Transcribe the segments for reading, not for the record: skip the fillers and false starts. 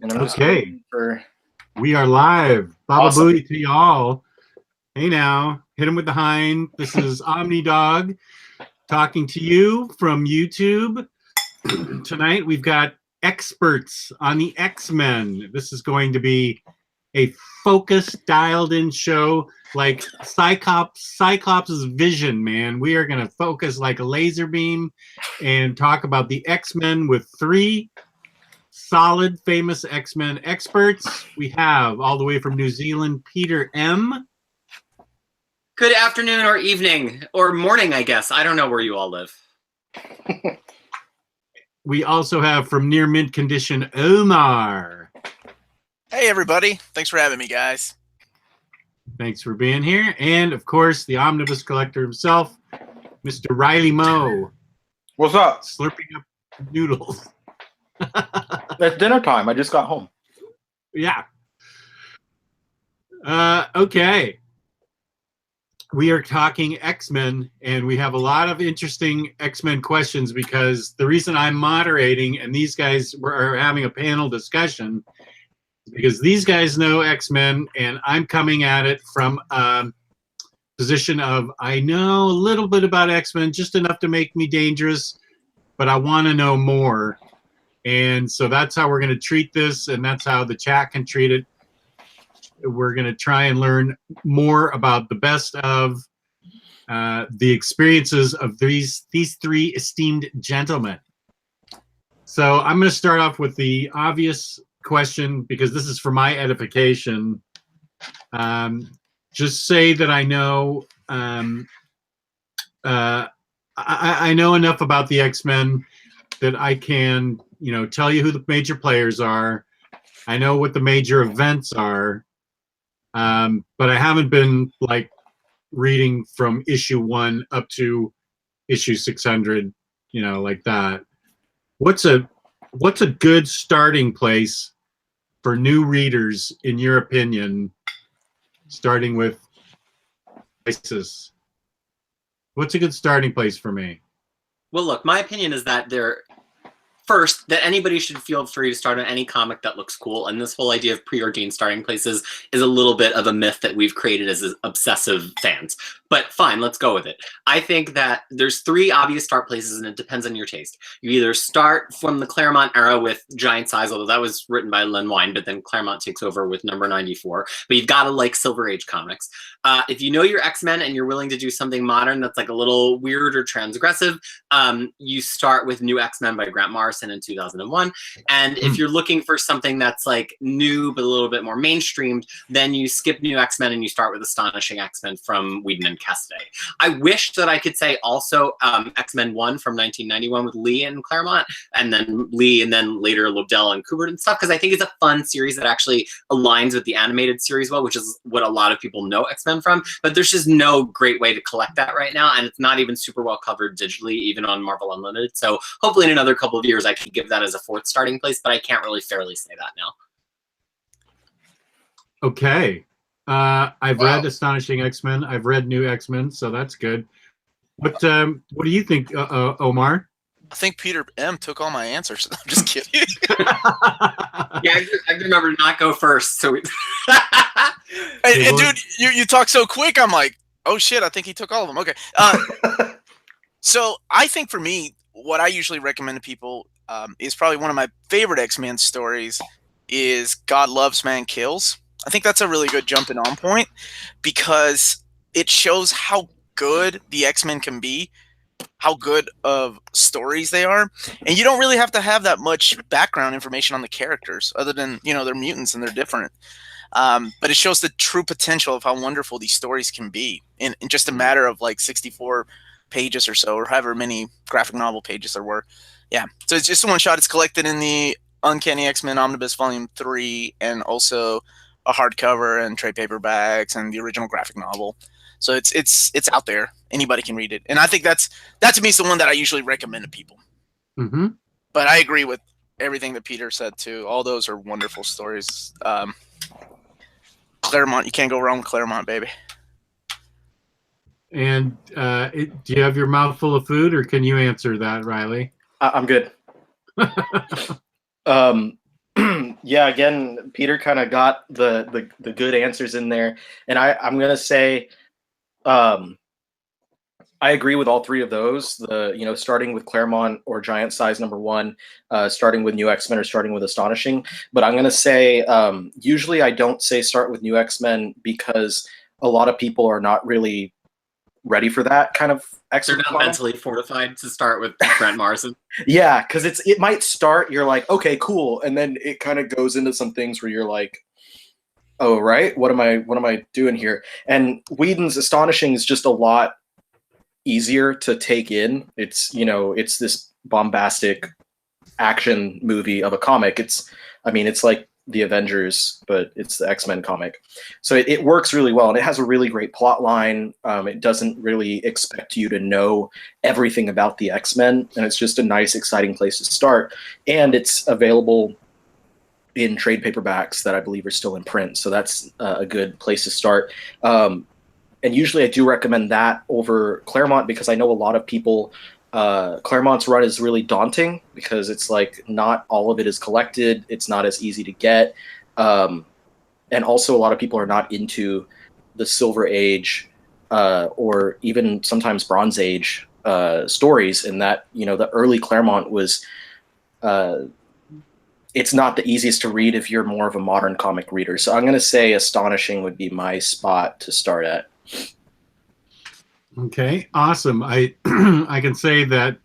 And I'm just Okay. for... We are live. Baba Awesome. Booey to y'all. Hey now, hit him with the hind. This is OmniDog talking to you from YouTube. Tonight we've got experts on the X-Men. This is going to be a focused, dialed-in show like Cyclops' vision, man. We are going to focus like a laser beam and talk about the X-Men with three solid, famous X-Men experts. We have, all the way from New Zealand, Peter M. Good afternoon or evening or morning, I guess. I don't know where you all live. We also have, from near mint condition, Omar. Hey, everybody. Thanks for having me, guys. Thanks for being here. And, of course, the Omnibus Collector himself, Mr. Ryleymo. What's up? Slurping up noodles. It's dinner time. I just got home. Yeah. Okay. We are talking X-Men, and we have a lot of interesting X-Men questions because the reason I'm moderating and these guys are having a panel discussion is because these guys know X-Men, and I'm coming at it from a position of I know a little bit about X-Men, just enough to make me dangerous, but I want to know more. And so that's how we're going to treat this, and that's how the chat can treat it. We're going to try and learn more about the best of the experiences of these three esteemed gentlemen. So I'm going to start off with the obvious question, because this is for my edification. Just say that I know I know enough about the X-Men that I can, tell you who the major players are. I know what the major events are. But I haven't been like reading from issue 1 up to issue 600, like that. What's a good starting place for new readers, in your opinion, starting with Krisis? What's a good starting place for me? Well, look, my opinion is that first, that anybody should feel free to start on any comic that looks cool. And this whole idea of preordained starting places is a little bit of a myth that we've created as obsessive fans. But fine, let's go with it. I think that there's 3 obvious start places, and it depends on your taste. You either start from the Claremont era with Giant Size, although that was written by Len Wein, but then Claremont takes over with number 94. But you've got to like Silver Age comics. If you know your X-Men and you're willing to do something modern that's like a little weird or transgressive, you start with New X-Men by Grant Morrison in 2001. And if you're looking for something that's like new but a little bit more mainstreamed, then you skip New X-Men and you start with Astonishing X-Men from Whedon and Cassidy. I wish that I could say also X-Men 1 from 1991 with Lee and Claremont, and then Lee, and then later Lobdell and Kubert and stuff, because I think it's a fun series that actually aligns with the animated series well, which is what a lot of people know X-Men from. But there's just no great way to collect that right now, and it's not even super well covered digitally, even on Marvel Unlimited. So hopefully in another couple of years I can give that as a 4th starting place, but I can't really fairly say that now. Okay. I've read Astonishing X-Men. I've read New X-Men, so that's good. But what do you think, Omar? I think Peter M. took all my answers. I'm just kidding. Yeah, I remember to not go first. So, and dude, you talk so quick. I'm like, oh shit! I think he took all of them. Okay. So I think for me, what I usually recommend to people is probably one of my favorite X-Men stories is God Loves, Man Kills. I think that's a really good jumping on point because it shows how good the X-Men can be, how good of stories they are, and you don't really have to have that much background information on the characters other than, they're mutants and they're different. But it shows the true potential of how wonderful these stories can be in just a matter of like 64 pages or so, or however many graphic novel pages there were. Yeah, so it's just a one shot. It's collected in the Uncanny X-Men Omnibus Volume 3, and also a hardcover and trade paperbacks and the original graphic novel. So it's out there. Anybody can read it, and I think that to me is the one that I usually recommend to people. Mm-hmm. But I agree with everything that Peter said too. All those are wonderful stories. Claremont, you can't go wrong with Claremont, baby. And do you have your mouth full of food, or can you answer that, Riley? I'm good. Yeah, again, Peter kind of got the good answers in there, and I'm gonna say, I agree with all three of those. Starting with Claremont or Giant Size #1, starting with New X-Men or starting with Astonishing. But I'm going to say, usually I don't say start with New X-Men because a lot of people are not really ready for that kind of X-Men. They're not mentally fortified to start with Grant Morrison. Yeah, because it might start, you're like, okay, cool, and then it kind of goes into some things where you're like, oh, right, what am I doing here? And Whedon's Astonishing is just a lot easier to take in. It's this bombastic action movie of a comic. It's like the Avengers, but it's the X-Men comic. So it works really well, and it has a really great plot line. It doesn't really expect you to know everything about the X-Men, and it's just a nice, exciting place to start. And it's available in trade paperbacks that I believe are still in print, so that's a good place to start. And usually I do recommend that over Claremont because I know a lot of people, Claremont's run is really daunting because it's like not all of it is collected. It's not as easy to get. And also a lot of people are not into the Silver Age or even sometimes Bronze Age stories, in that, the early Claremont was, it's not the easiest to read if you're more of a modern comic reader. So I'm going to say Astonishing would be my spot to start at. Okay, awesome. I I can say that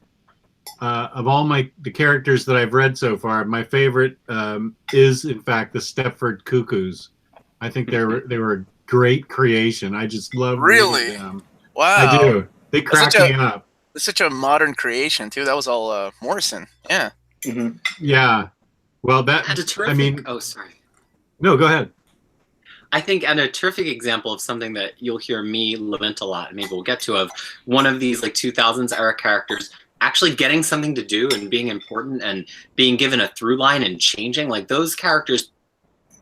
of all the characters that I've read so far, my favorite is in fact the Stepford Cuckoos. I think they were a great creation. I just love Really? them. Wow. I do. They crack me up. It's such a modern creation too. That was all Morrison. Yeah. Mm-hmm. Yeah. Well, Oh, sorry. No, go ahead. I think, and a terrific example of something that you'll hear me lament a lot, and maybe we'll get to, of one of these like 2000s era characters actually getting something to do and being important and being given a through line and changing. Like those characters,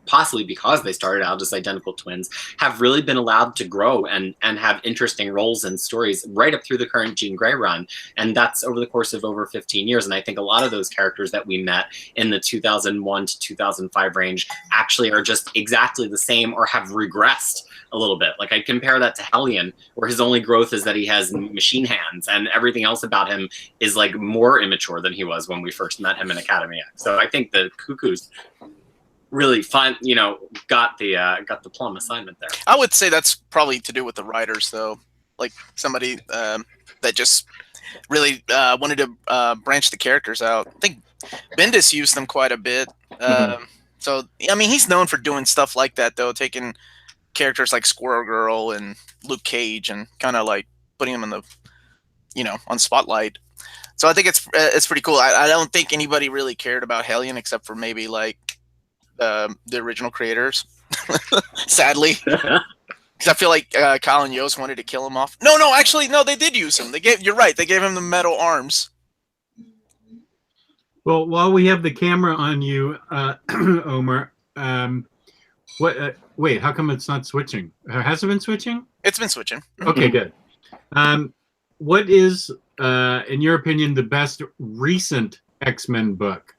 possibly because they started out as identical twins, have really been allowed to grow and have interesting roles and stories right up through the current Jean Grey run. And that's over the course of over 15 years. And I think a lot of those characters that we met in the 2001 to 2005 range actually are just exactly the same or have regressed a little bit. Like I compare that to Hellion, where his only growth is that he has machine hands and everything else about him is like more immature than he was when we first met him in Academy X. So I think the Cuckoos really got the plum assignment there. I would say that's probably to do with the writers, though. Like somebody that just really wanted to branch the characters out. I think Bendis used them quite a bit. So I mean, he's known for doing stuff like that, though, taking characters like Squirrel Girl and Luke Cage and kind of like putting them in the, on spotlight. So I think it's pretty cool. I don't think anybody really cared about Hellion except for maybe like the original creators, sadly, because I feel like Colin Yost wanted to kill him off. No, actually, no, they did use him. You're right. They gave him the metal arms. Well, while we have the camera on you, Omar, wait, how come it's not switching? Has it been switching? It's been switching. Okay, good. What is, in your opinion, the best recent X-Men book?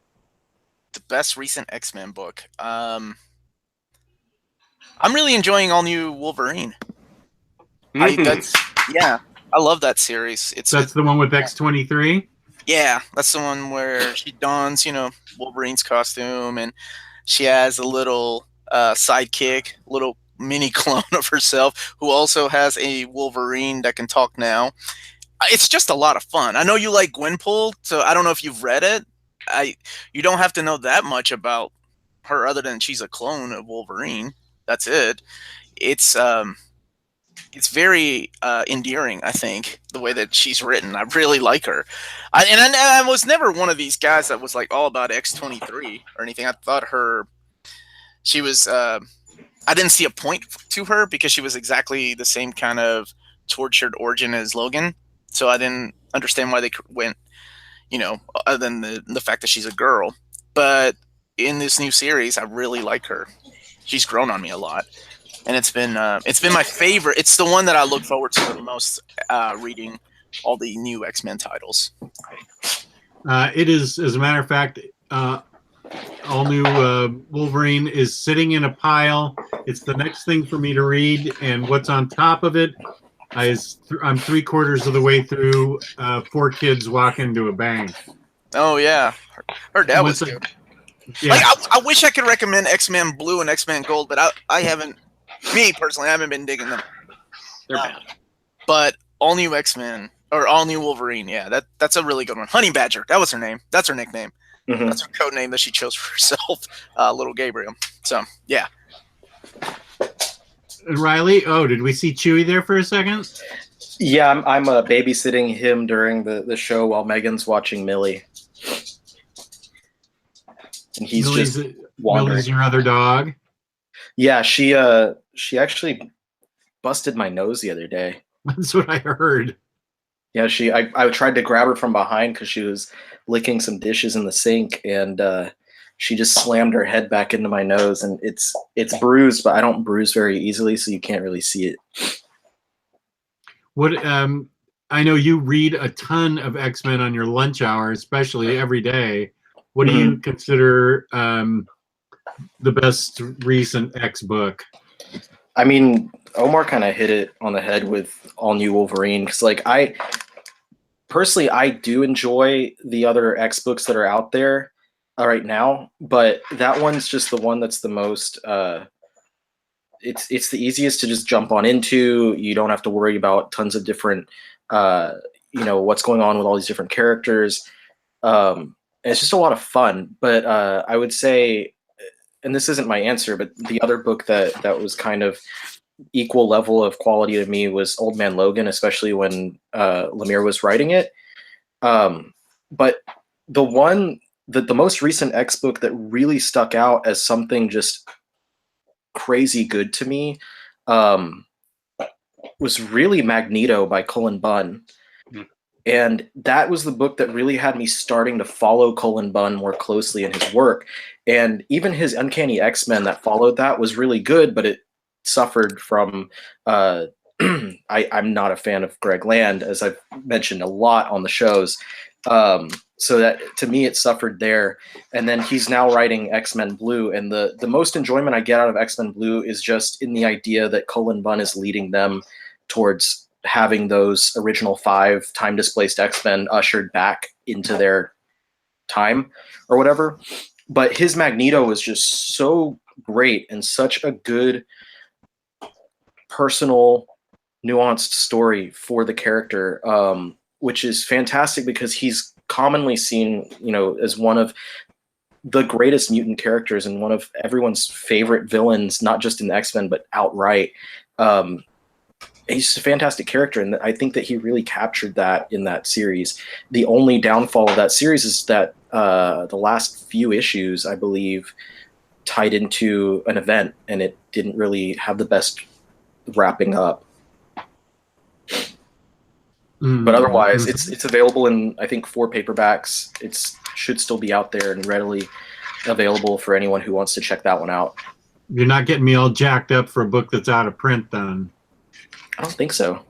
The best recent X-Men book. I'm really enjoying All New Wolverine. I love that series. That's the one with X-23? Yeah, that's the one where she dons, Wolverine's costume, and she has a little sidekick, little mini clone of herself, who also has a Wolverine that can talk now. It's just a lot of fun. I know you like Gwenpool, so I don't know if you've read it. You don't have to know that much about her other than she's a clone of Wolverine. That's it. It's very endearing, I think, the way that she's written. I really like her. I was never one of these guys that was like all about X-23 or anything. I thought she was I didn't see a point to her because she was exactly the same kind of tortured origin as Logan. So I didn't understand why they went, other than the fact that she's a girl. But in this new series, I really like her. She's grown on me a lot, and it's been my favorite. It's the one that I look forward to the most, reading all the new X-Men titles. It is, as a matter of fact, all new Wolverine is sitting in a pile. It's the next thing for me to read, and what's on top of it, I'm 3/4 of the way through 4 Kids Walk Into a Bank. Oh yeah, heard that was good. Yeah. Like I wish I could recommend X-Men Blue and X-Men Gold, but I haven't. Me personally, I haven't been digging them. They're bad. But all new X-Men or all new Wolverine, yeah, that's a really good one. Honey Badger, that was her name. That's her nickname. Mm-hmm. That's her code name that she chose for herself, Little Gabriel. So yeah. And Riley, did we see Chewie there for a second? Yeah, I'm babysitting him during the show while Megan's watching Millie. And he's Millie's, just wandering. Millie's your other dog? Yeah, she actually busted my nose the other day. That's what I heard. Yeah, I tried to grab her from behind because she was licking some dishes in the sink, and she just slammed her head back into my nose, and it's bruised, but I don't bruise very easily, so you can't really see it. What I know you read a ton of X-Men on your lunch hour, especially every day. What do you consider the best recent X book? I mean, Omar kind of hit it on the head with All New Wolverine, because like I do enjoy the other X books that are out there right now, but that one's just the one that's the most it's the easiest to just jump on into. You don't have to worry about tons of different what's going on with all these different characters. It's just a lot of fun. But I would say, and this isn't my answer, but the other book that was kind of equal level of quality to me was Old Man Logan, especially when Lemire was writing it. But the most recent X book that really stuck out as something just crazy good to me was really Magneto by Cullen Bunn. And that was the book that really had me starting to follow Cullen Bunn more closely in his work. And even his Uncanny X-Men that followed that was really good, but it suffered from I'm not a fan of Greg Land, as I've mentioned a lot on the shows. So that to me it suffered there. And then he's now writing X-Men Blue, and the most enjoyment I get out of X-Men Blue is just in the idea that Cullen Bunn is leading them towards having those original 5 time-displaced X-Men ushered back into their time or whatever. But his Magneto was just so great and such a good personal, nuanced story for the character, which is fantastic because he's commonly seen, as one of the greatest mutant characters and one of everyone's favorite villains, not just in the X-Men, but outright. He's just a fantastic character, and I think that he really captured that in that series. The only downfall of that series is that the last few issues, I believe, tied into an event, and it didn't really have the best wrapping up. But otherwise, it's available in, I think, 4 paperbacks. It should still be out there and readily available for anyone who wants to check that one out. You're not getting me all jacked up for a book that's out of print, then? I don't think so.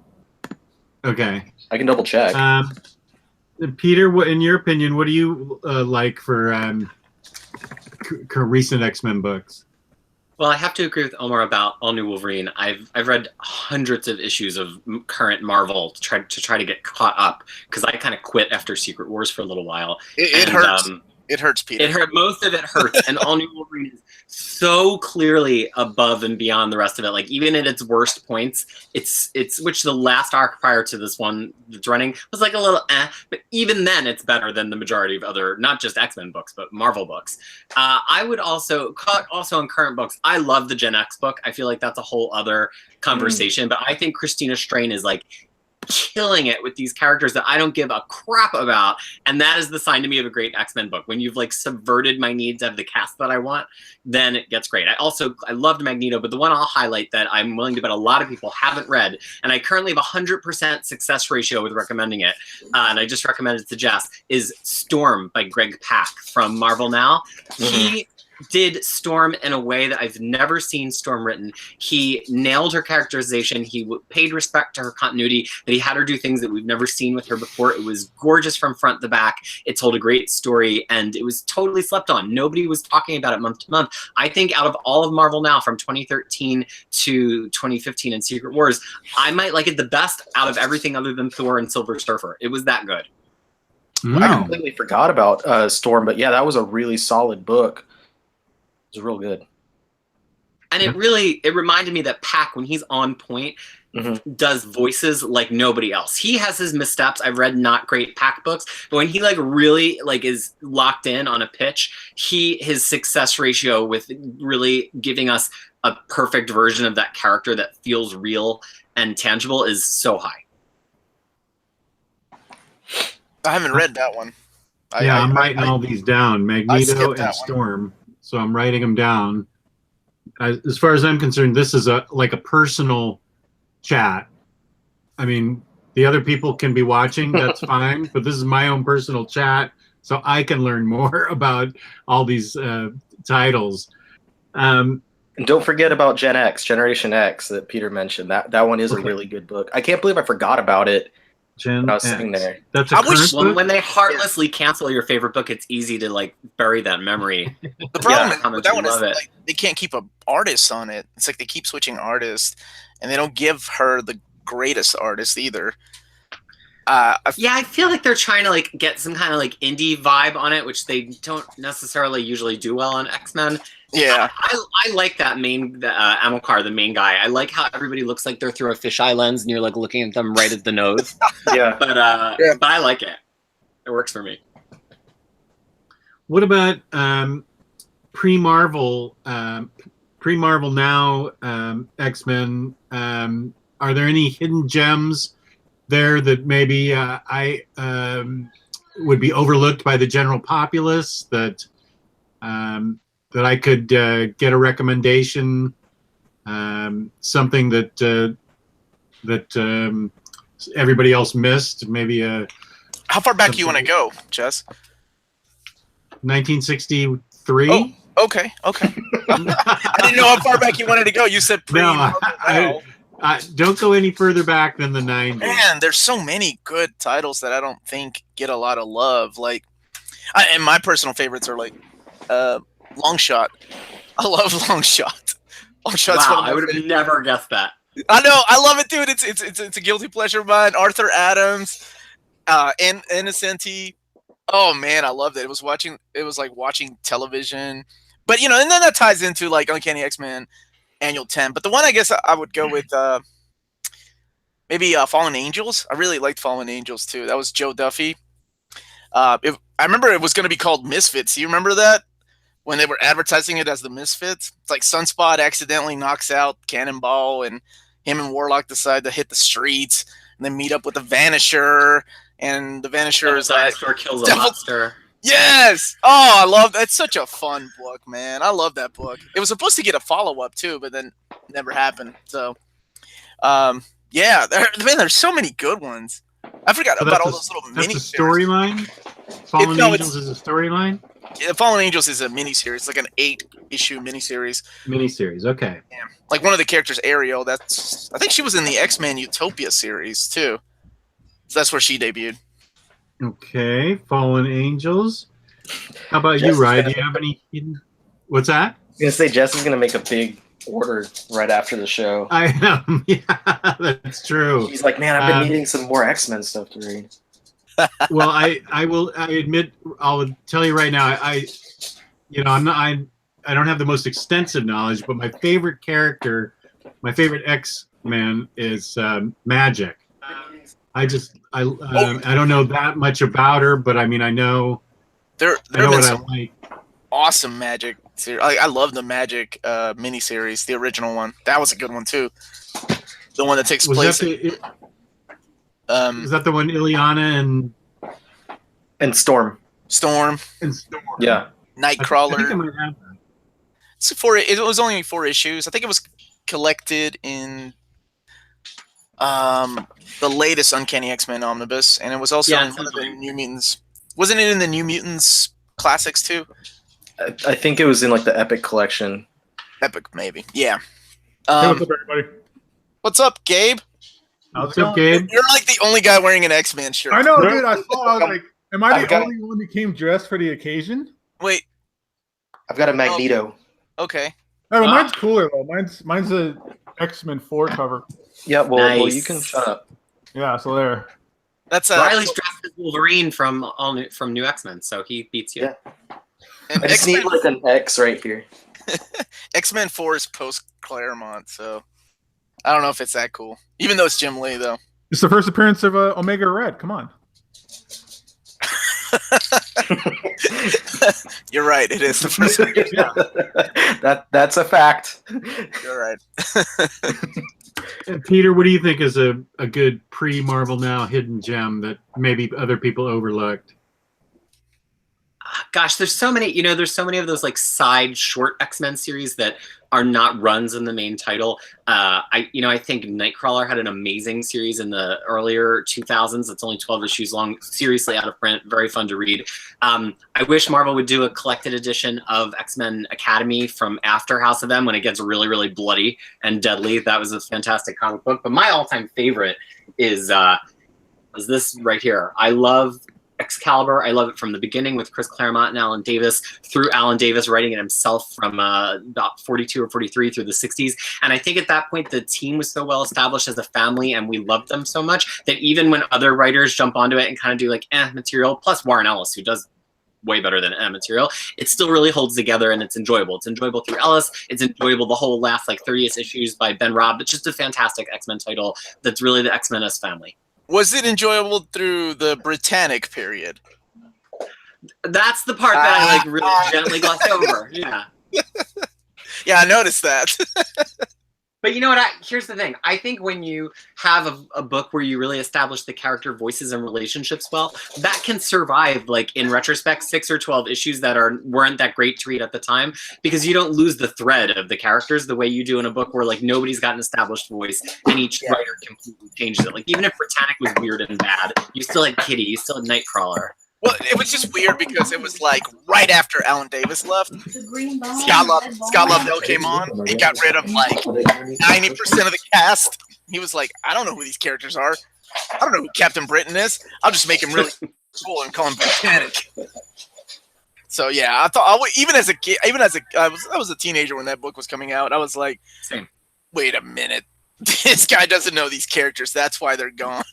Okay. I can double check. Peter, what, in your opinion, what do you like for recent X-Men books? Well, I have to agree with Omar about All New Wolverine. I've read hundreds of issues of current Marvel to try to get caught up, because I kind of quit after Secret Wars for a little while. It hurts. It hurts, Peter. It hurt. Most of it hurts, and All New Wolverine is so clearly above and beyond the rest of it. Like, even at its worst points, it's which the last arc prior to this one that's running was like a little but even then it's better than the majority of other, not just X-Men books, but Marvel books. I would also in current books, I love the Gen X book. I feel like that's a whole other conversation, but I think Christina Strain is like killing it with these characters that I don't give a crap about, and that is the sign to me of a great X-Men book. When you've like subverted my needs of the cast that I want, then it gets great. I loved Magneto, but the one I'll highlight that I'm willing to bet a lot of people haven't read, and I currently have 100% success ratio with recommending it, and I just recommended it to Jess, is Storm by Greg Pak from Marvel Now. did Storm in a way that I've never seen Storm written. He nailed her characterization. He paid respect to her continuity, that he had her do things that we've never seen with her before. It was gorgeous from front to back. It told a great story, and it was totally slept on. Nobody was talking about it month to month. I think out of all of Marvel now, from 2013 to 2015 in Secret Wars, I might like it the best out of everything other than Thor and Silver Surfer. It was that good. I completely forgot about Storm, but yeah, that was a really solid book. It was real good. And it reminded me that Pac, when he's on point, does voices like nobody else. He has his missteps. I've read not great Pac books, but when he like really like is locked in on a pitch, his success ratio with really giving us a perfect version of that character that feels real and tangible is so high. I haven't read that one. I'm writing all these down. Magneto and Storm. So I'm writing them down. As far as I'm concerned, this is like a personal chat. I mean, the other people can be watching, that's fine, but this is my own personal chat, so I can learn more about all these titles. And don't forget about Generation X that Peter mentioned. That one is a really good book. I can't believe I forgot about it. When I was sitting there. That's a current book? When they heartlessly cancel your favorite book, it's easy to like bury that memory. The problem with that one is like, they can't keep an artist on it. It's like they keep switching artists, and they don't give her the greatest artist either. I feel like they're trying to like get some kind of like indie vibe on it, which they don't necessarily usually do well on X-Men. Yeah, I like that main Amilcar, the main guy. I like how everybody looks like they're through a fisheye lens, and you're like looking at them right at the nose. But I like it. It works for me. What about pre-Marvel now X-Men? Are there any hidden gems there that maybe I would be overlooked by the general populace that I could get a recommendation, something that everybody else missed? Maybe how far back you want to go, Jess? 1963. Oh, okay. I didn't know how far back you wanted to go. You said pre. No, don't go any further back than the 90s. Man, there's so many good titles that I don't think get a lot of love. Like, and my personal favorites are like Long Shot. I love Long Shot. Long Shot's wow, I would have never guessed that. I know, I love it, dude. It's a guilty pleasure of mine. Arthur Adams, and Innocenti. Oh man, I loved it. It was like watching television. But and then that ties into like Uncanny X-Men Annual 10. But the one I guess I would go with maybe Fallen Angels. I really liked Fallen Angels too. That was Joe Duffy. I remember it was going to be called Misfits. Do you remember that? When they were advertising it as the Misfits? It's like Sunspot accidentally knocks out Cannonball, and him and Warlock decide to hit the streets and then meet up with the Vanisher, and the Vanisher is like kills a monster. Yes! Oh, I love that. It's such a fun book, man. I love that book. It was supposed to get a follow-up too, but then never happened. So yeah, there's so many good ones. I forgot about all those little mini storyline. Fallen Angels is a storyline. Yeah, Fallen Angels is a miniseries. It's like an 8-issue miniseries. Miniseries, okay. Yeah. Like one of the characters, Ariel. I think she was in the X-Men Utopia series too. So that's where she debuted. Okay, Fallen Angels. How about you, Ryan? Do you have any? What's that? I was gonna say Jess is gonna make a big order right after the show. I am. Yeah, that's true. He's like, man, I've been needing some more X-Men stuff to read. Well, I admit, I'll tell you right now, I don't have the most extensive knowledge, but my favorite character, my favorite X-Man is Magic. I don't know that much about her, but I mean, I know what I like. Awesome Magic series. I love the Magic miniseries, the original one. That was a good one too. The one that takes place. Is that the one Ileana and Storm? Yeah. Nightcrawler. I think I might have that. It was only 4 issues. I think it was collected in the latest Uncanny X-Men Omnibus, and it was also in one of the New Mutants. Wasn't it in the New Mutants classics too? I think it was in like the Epic collection. Epic, maybe. Yeah. Hey, what's up, everybody? What's up, Gabe? How's What's up, Gabe? You're like the only guy wearing an X-Men shirt. I know, dude. I saw. I was like, am I I've the got- only one that came dressed for the occasion? Wait. I've got a Magneto. Okay. No, but mine's cooler though. Mine's a X-Men 4 cover. Yeah, well, Nice. you can shut up. Yeah, so there. That's Riley's dressed as Wolverine from New X-Men, so he beats you. Yeah. and I just need like an X right here. X-Men 4 is post Claremont, so I don't know if it's that cool. Even though it's Jim Lee, though. It's the first appearance of Omega Red. Come on. You're right. It is the first. That's a fact. You're right. And Peter, what do you think is a good pre-Marvel Now hidden gem that maybe other people overlooked? Gosh, there's so many. There's so many of those like side short X-Men series that are not runs in the main title. I think Nightcrawler had an amazing series in the earlier 2000s. It's only 12 issues long, seriously out of print, very fun to read. I wish Marvel would do a collected edition of X-Men Academy from after House of M when it gets really, really bloody and deadly. That was a fantastic comic book. But my all-time favorite is this right here. I love Excalibur. I love it from the beginning with Chris Claremont and Alan Davis, through Alan Davis writing it himself from about 42 or 43 through the 60s. And I think at that point, the team was so well established as a family and we loved them so much that even when other writers jump onto it and kind of do like material, plus Warren Ellis, who does way better than material, it still really holds together and it's enjoyable. It's enjoyable through Ellis. It's enjoyable the whole last like 30th issues by Ben Robb. It's just a fantastic X-Men title that's really the X-Men as family. Was it enjoyable through the Britannic period? That's the part that I like really gently glossed over. Yeah. Yeah, I noticed that. But you know what? Here's the thing. I think when you have a book where you really establish the character voices and relationships well, that can survive, like in retrospect, 6 or 12 issues that weren't that great to read at the time, because you don't lose the thread of the characters the way you do in a book where like nobody's got an established voice and each writer completely changes it. Like even if Britannic was weird and bad, you still had Kitty, you still had Nightcrawler. Well, it was just weird because it was like right after Alan Davis left. Scott Lobdell came on. He got rid of like 90% of the cast. He was like, I don't know who these characters are. I don't know who Captain Britain is. I'll just make him really cool and call him Britannic. So yeah, I thought I was a teenager when that book was coming out. I was like, Same. Wait a minute, this guy doesn't know these characters. That's why they're gone.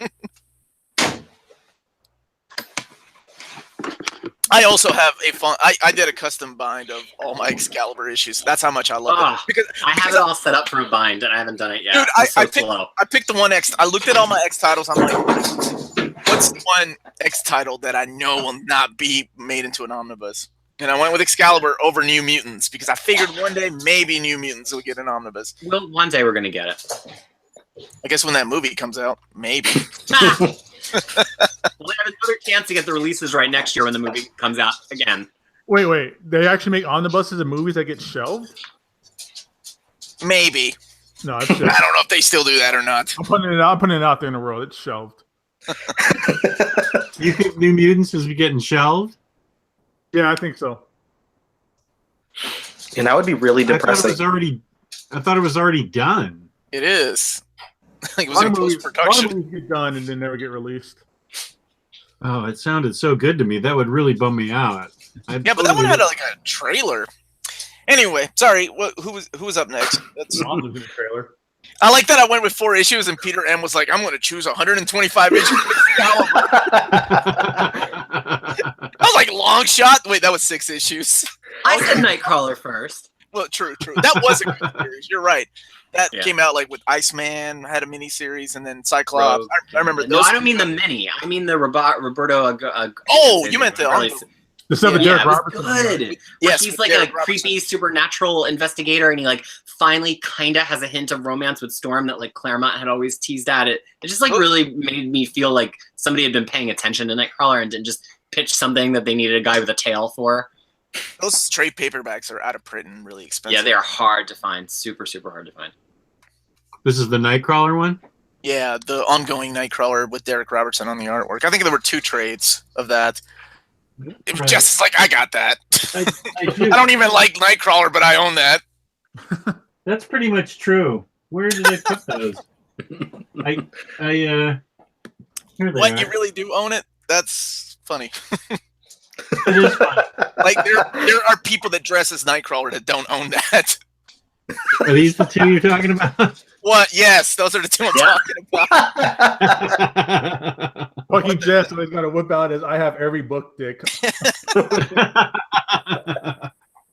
I also have a fun. I did a custom bind of all my Excalibur issues. That's how much I love it. Because I have it all set up for a bind, and I haven't done it yet. Dude, I picked the one X. I looked at all my X titles. I'm like, what's the one X title that I know will not be made into an omnibus? And I went with Excalibur over New Mutants because I figured one day maybe New Mutants will get an omnibus. Well, one day we're gonna get it. I guess when that movie comes out, maybe. We'll have another chance to get the releases right next year when the movie comes out again. Wait. They actually make omnibuses of movies that get shelved? Maybe. No, it's I don't know if they still do that or not. I'm putting it out there in the world. It's shelved. You think New Mutants is getting shelved? Yeah, I think so. And that would be really depressing. I thought it was already done. It is. Like it was in post-production. Movies get done and then never get released. Oh, it sounded so good to me. That would really bum me out. Yeah, but that one had like a trailer. Anyway, sorry. Who was up next? That's in the trailer. I like that I went with 4 issues and Peter M was like, I'm going to choose 125 issues. I was like, long shot. Wait, that was 6 issues. I said Nightcrawler first. Well, true. That was a good series. You're right. That came out like with Iceman, had a miniseries, and then Cyclops. I remember those. No, I don't mean the mini. I mean the Roberto. You meant the stuff with Derek Robertson. Good. Yes, he's like a creepy supernatural investigator, and he like finally kind of has a hint of romance with Storm that like Claremont had always teased at. It just like really made me feel like somebody had been paying attention to Nightcrawler and didn't just pitch something that they needed a guy with a tail for. Those trade paperbacks are out of print and really expensive. Yeah, they are hard to find. Super, super hard to find. This is the Nightcrawler one? Yeah, the ongoing Nightcrawler with Derek Robertson on the artwork. I think there were 2 trades of that. Right. Jess is like, I got that. I do. I don't even like Nightcrawler, but I own that. That's pretty much true. Where did I put those? Here they What, are. you really do own it? That's funny. It is fun. Like there are people that dress as Nightcrawler that don't own that. Are these the two you're talking about? What? Yes, those are the two I'm talking about. Fucking Jess always got to whip out his "I have every book" dick. I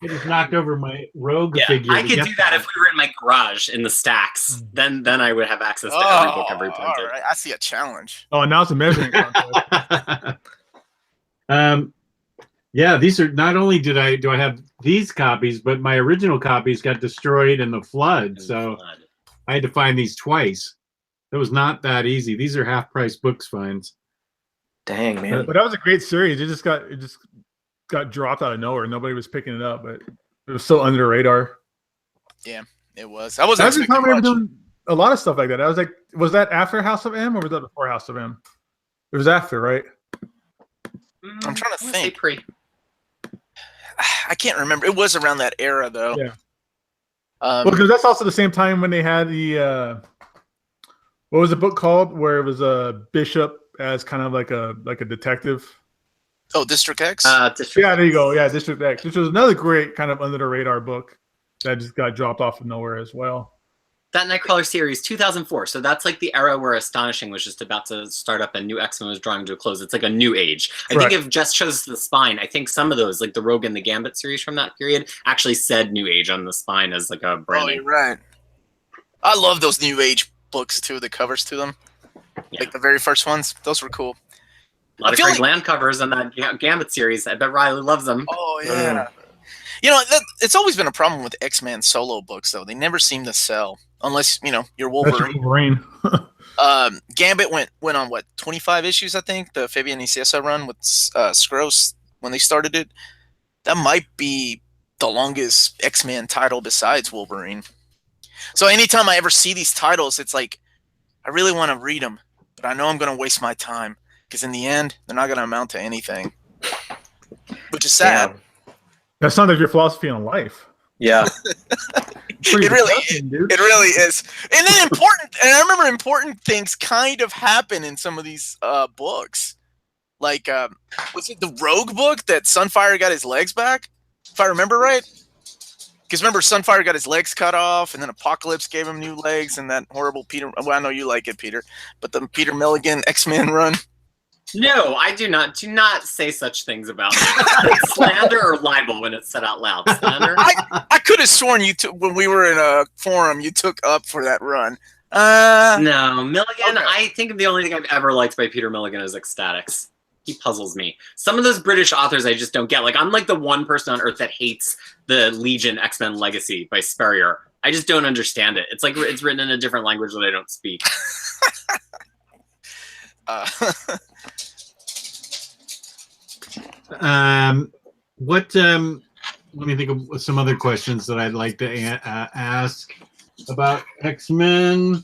just knocked over my rogue Yeah, figure. I to could get do that if we were in my garage in the stacks. Then I would have access to every book ever printed. All right. I see a challenge. Oh, now it's a measuring contest. Yeah, these are not only do I have these copies, but my original copies got destroyed in the flood, so I had to find these twice. It was not that easy. These are half-price books finds. Dang, man. But that was a great series. It just got dropped out of nowhere. Nobody was picking it up, but it was so under the radar. Yeah, it was. I wasn't That's the time expecting we were much. doing a lot of stuff like that. I was like, was that after House of M or was that before House of M? It was after, right? I'm trying to Say think. pre. I can't remember. It was around that era, though. Yeah. Um, Well, because that's also the same time when they had the what was the book called where it was a bishop as kind of like a detective. oh, District X? Yeah, there you go. Yeah, District X, which was another great kind of under the radar book that just got dropped off of nowhere as well. That Nightcrawler series, 2004. So that's like the era where Astonishing was just about to start up and New X-Men was drawing to a close. It's like a new age. I think if Jess shows the spine, I think some of those, like the Rogue and the Gambit series from that period, actually said New Age on the spine as like a brand Oh, new. you're right. I love those New Age books, too, the covers to them. Yeah. Like the very first ones. Those were cool. A lot I of feel Craig like- Land covers on that Gambit series. I bet Riley loves them. Oh, yeah. You know, it's always been a problem with X-Men solo books, though. They never seem to sell. Unless, you know, you're That's Wolverine. Wolverine. Gambit went on, what, 25 issues, I think? The Fabian Nicieza run with Skros when they started it. That might be the longest X-Men title besides Wolverine. So anytime I ever see these titles, it's like, I really want to read them, but I know I'm going to waste my time. Because in the end, they're not going to amount to anything. Which is sad. Damn. That sounds like your philosophy on life. Yeah. Pretty It really depressing, dude. It really is. And then I remember important things kind of happen in some of these books. Like, was it the Rogue book that Sunfire got his legs back? If I remember right? Because remember, Sunfire got his legs cut off, and then Apocalypse gave him new legs, and that horrible Peter... Well, I know you like it, Peter. But the Peter Milligan X-Men run. No, I do not. Do not say such things about me. Slander or libel when it's said out loud. Slander. I could have sworn you took... When we were in a forum, you took up for that run. No, Milligan. Okay. I think the only thing I've ever liked by Peter Milligan is Ecstatics. He puzzles me. Some of those British authors I just don't get. Like, I'm like the one person on earth that hates the Legion X-Men Legacy by Spurrier. I just don't understand it. It's like it's written in a different language that I don't speak. Let me think of some other questions that I'd like to ask about X-Men.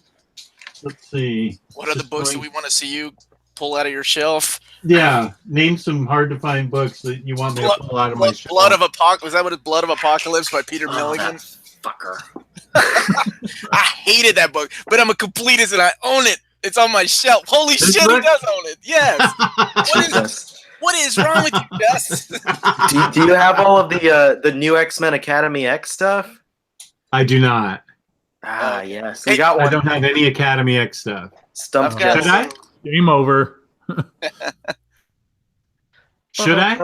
Let's see. What are the books that we want to see you pull out of your shelf? Yeah, name some hard to find books that you want me to pull out of my shelf. Blood of Apocalypse. Was that what Blood of Apocalypse by Peter Milligan? That fucker. I hated that book, but I'm a completist and I own it. It's on my shelf. Holy This shit, book? he does own it. Yes. Jesus. What is wrong with you, Jess? Do you have all of the new X-Men Academy X stuff? I do not. Ah, yes. We got I one. don't have any Academy X stuff. Stump I've got- Should I? Game over. Should I?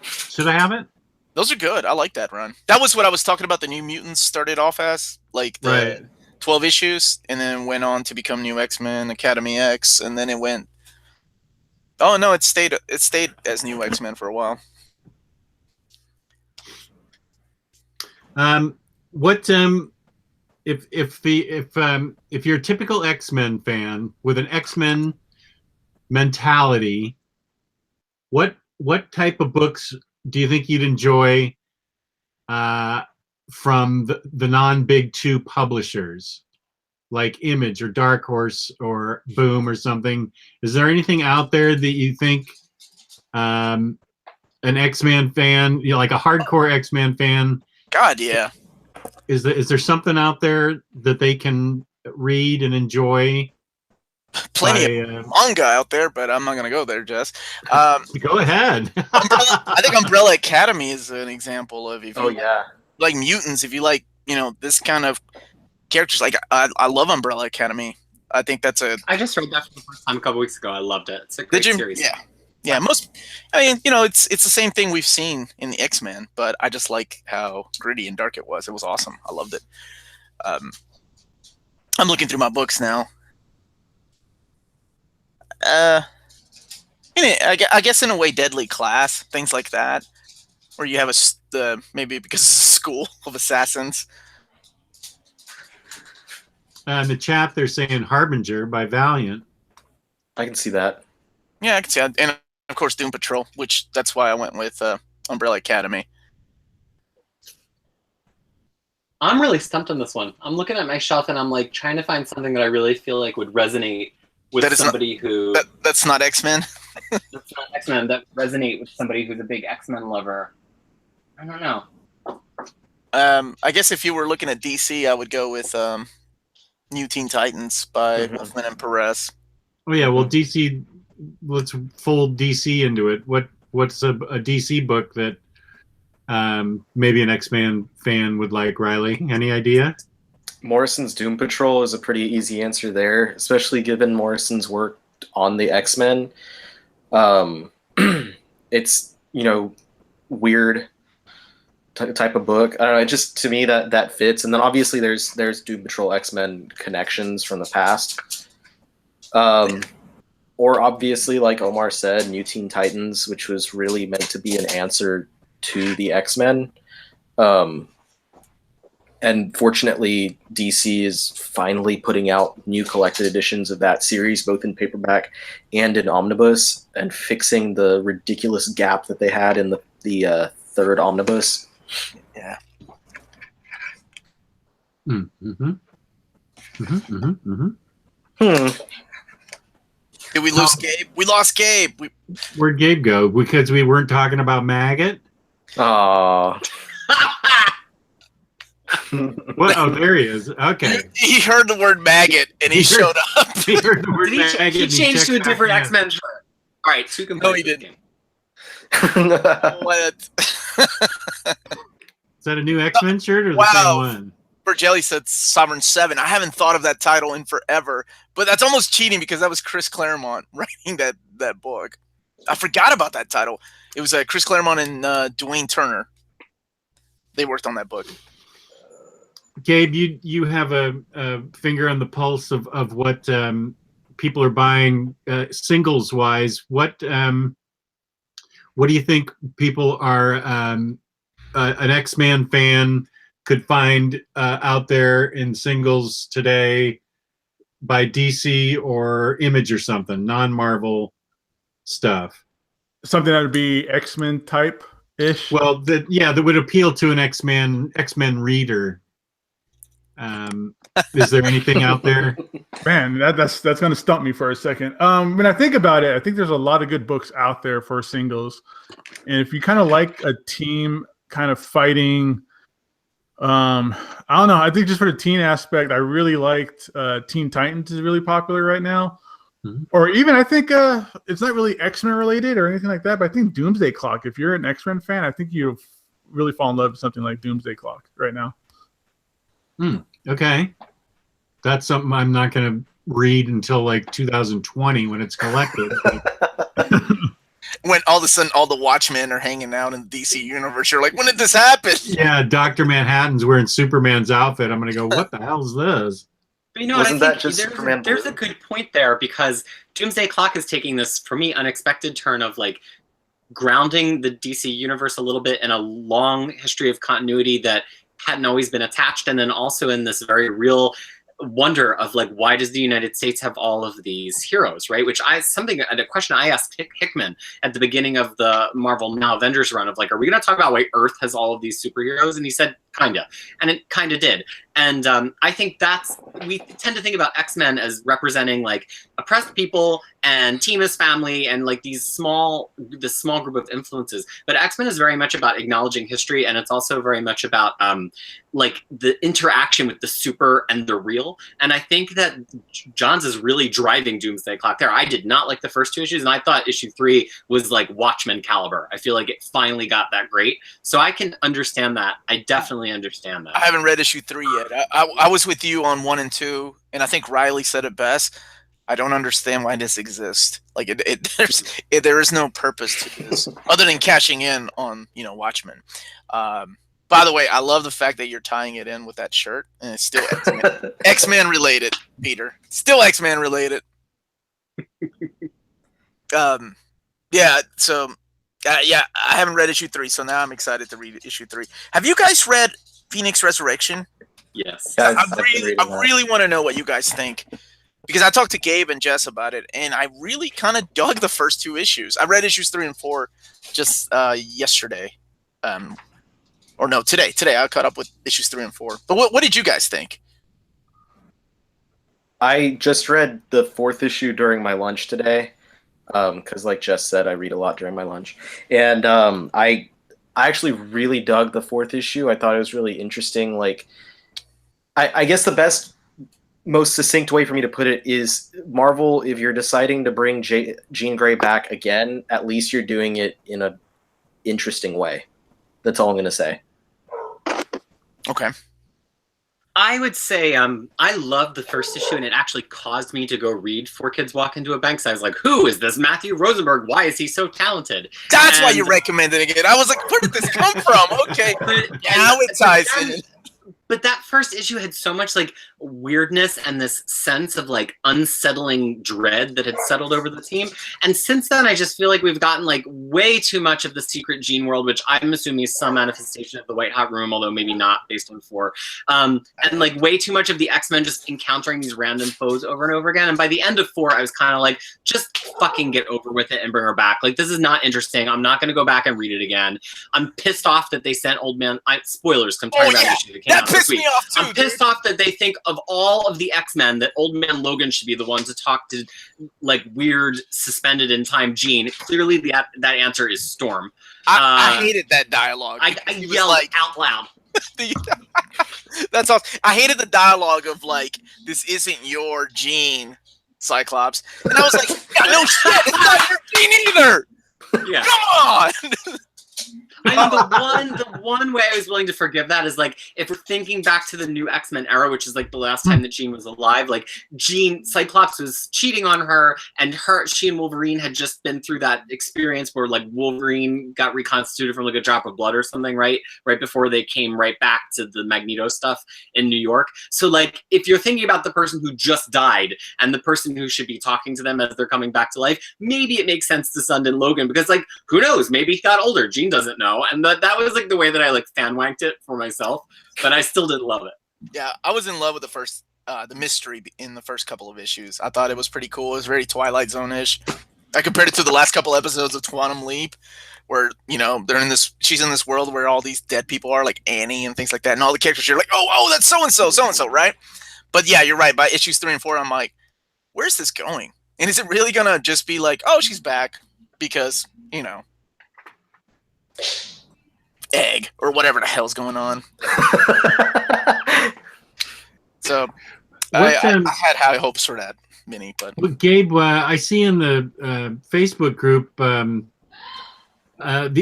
Should I have it? Those are good. I like that run. That was what I was talking about. The New Mutants started off as like the Right. 12 issues, and then went on to become New X-Men Academy X, and then it went. Oh no, it stayed as New X-Men for a while. If you're a typical X-Men fan with an X-Men mentality, what type of books do you think you'd enjoy from the non-big two publishers, like Image or Dark Horse or Boom or something? Is there anything out there that you think an X-Men fan, like a hardcore X-Men fan. God, yeah. Is there something out there that they can read and enjoy? Plenty of manga out there, but I'm not gonna go there, Jess. Go ahead. I think Umbrella Academy is an example of if you yeah. like mutants, if you like, this kind of characters. Like I love Umbrella Academy. I think that's I just read that for the first time a couple weeks ago. I loved it. It's a great series. Yeah. It's the same thing we've seen in the X-Men, but I just like how gritty and dark it was. It was awesome. I loved it. I'm looking through my books now. I guess in a way, Deadly Class, things like that, where you have maybe because it's a school of assassins. In the chat, they're saying Harbinger by Valiant. I can see that. Yeah, I can see that. And of course, Doom Patrol, that's why I went with Umbrella Academy. I'm really stumped on this one. I'm looking at my shelf and I'm like trying to find something that I really feel like would resonate with somebody who... That's not X-Men? That's not X-Men. That resonate with somebody who's a big X-Men lover. I don't know. I guess if you were looking at DC, I would go with New Teen Titans by Wolfman and Perez. Oh yeah, well DC, let's fold DC into it. What's a DC book that maybe an X-Men fan would like, Riley? Any idea? Morrison's Doom Patrol is a pretty easy answer there, especially given Morrison's work on the X-Men. It's, weird type of book. I don't know, just to me that fits. And then obviously there's Doom Patrol X-Men connections from the past. Or obviously, like Omar said, New Teen Titans, which was really meant to be an answer to the X-Men. And fortunately, DC is finally putting out new collected editions of that series, both in paperback and in omnibus, and fixing the ridiculous gap that they had in the third omnibus. Yeah. Did we lose Gabe? We lost Gabe. Where'd Gabe go? Because we weren't talking about Maggot? Aww. What? Oh, there he is. Okay. He heard the word maggot and he showed up. He heard the word maggot. He changed to a different X-Men shirt. All right, two No, he didn't. What? Is that a new X-Men shirt or the same one? Bergelli said Sovereign 7. I haven't thought of that title in forever, but that's almost cheating because that was Chris Claremont writing that book. I forgot about that title. It was Chris Claremont and Dwayne Turner. They worked on that book. Gabe, you have a finger on the pulse of what people are buying singles wise. What do you think people are an X-Men fan could find out there in singles today by DC or Image or something, non-Marvel stuff? Something that would be X-Men type ish. Well, that would appeal to an X-Men reader. Is there anything out there? Man, that's going to stump me for a second. When I think about it, I think there's a lot of good books out there for singles. And if you kind of like a team kind of fighting, I don't know. I think just for the teen aspect, I really liked Teen Titans is really popular right now. Mm-hmm. Or even I think it's not really X-Men related or anything like that, but I think Doomsday Clock, if you're an X-Men fan, I think you'll really fall in love with something like Doomsday Clock right now. Okay. That's something I'm not going to read until like 2020 when it's collected. When all of a sudden all the Watchmen are hanging out in the DC universe, you're like, when did this happen? Yeah, Dr. Manhattan's wearing Superman's outfit. I'm going to go, what the hell is this? But I think there's a good point there, because Doomsday Clock is taking this, for me, unexpected turn of like grounding the DC universe a little bit in a long history of continuity that hadn't always been attached, and then also in this very real wonder of like, why does the United States have all of these heroes, right? A question I asked Hickman at the beginning of the Marvel Now Avengers run of like, are we going to talk about why Earth has all of these superheroes? And he said, kinda, and it kinda did. And I think we tend to think about X-Men as representing like oppressed people and team as family and like this small group of influences. But X-Men is very much about acknowledging history, and it's also very much about like the interaction with the super and the real. And I think that Johns is really driving Doomsday Clock there. I did not like the first 2 issues, and I thought issue 3 was like Watchmen caliber. I feel like it finally got that great. So I can understand that. I definitely understand that. I haven't read issue 3 yet. I was with you on 1 and 2, and I think Riley said it best. I don't understand why this exists. Like there is no purpose to this other than cashing in on Watchmen. By the way, I love the fact that you're tying it in with that shirt, and it's still X-Men related, Peter. Still X-Men related. Yeah. So yeah, I haven't read issue 3, so now I'm excited to read issue 3. Have you guys read Phoenix Resurrection? Yes. Yeah, I really want to know what you guys think, because I talked to Gabe and Jess about it, and I really kind of dug the first 2 issues. I read issues 3 and 4 just yesterday, or no, today. I caught up with issues 3 and 4. But what did you guys think? I just read the 4th issue during my lunch today, because like Jess said, I read a lot during my lunch, and I actually really dug the 4th issue. I thought it was really interesting. Like, I guess the best, most succinct way for me to put it is Marvel, if you're deciding to bring Jean Grey back again, at least you're doing it in an interesting way. That's all I'm going to say. Okay. I would say I loved the first issue, and it actually caused me to go read 4 Kids Walk Into a Bank. So I was like, who is this Matthew Rosenberg? Why is he so talented? That's why you recommended it. I was like, where did this come from? Okay. Now it ties in. But that first issue had so much like weirdness and this sense of like unsettling dread that had settled over the team. And since then, I just feel like we've gotten like way too much of the secret Jean world, which I'm assuming is some manifestation of the White Hot Room, although maybe not based on 4. And like way too much of the X-Men just encountering these random foes over and over again. And by the end of 4, I was kind of like, just fucking get over with it and bring her back. Like, this is not interesting. I'm not going to go back and read it again. I'm pissed off that they sent Old Man... spoilers, I'm talking about issue that came out this week. Me off too, I'm pissed off that they think of all of the X-Men that Old Man Logan should be the one to talk to, like, weird, suspended in time Jean. Clearly, that answer is Storm. I hated that dialogue. I yelled out loud. That's awesome. I hated the dialogue of like, "This isn't your Jean, Cyclops," and I was like, yeah, "No shit, it's not your Jean either." Yeah. Come on. I mean, the one way I was willing to forgive that is like, if we're thinking back to the new X-Men era, which is like the last time that Jean was alive, like Cyclops was cheating on her, and she and Wolverine had just been through that experience where like Wolverine got reconstituted from like a drop of blood or something, right before they came right back to the Magneto stuff in New York. So like, if you're thinking about the person who just died and the person who should be talking to them as they're coming back to life, maybe it makes sense to send in Logan, because like, who knows, maybe he got older. Jean doesn't know. And that was like the way that I like fan wanked it for myself, but I still didn't love it. Yeah, I was in love with the first, the mystery in the first couple of issues. I thought it was pretty cool. It was very Twilight Zone-ish. I compared it to the last couple episodes of Quantum Leap, where she's in this world where all these dead people are, like Annie and things like that, and all the characters you're like, oh, that's so and so, right? But yeah, you're right. By issues 3 and 4, I'm like, where's this going? And is it really gonna just be like, oh, she's back because egg or whatever the hell's going on? So I had high hopes for that, Vinny. But Gabe, I see in the Facebook group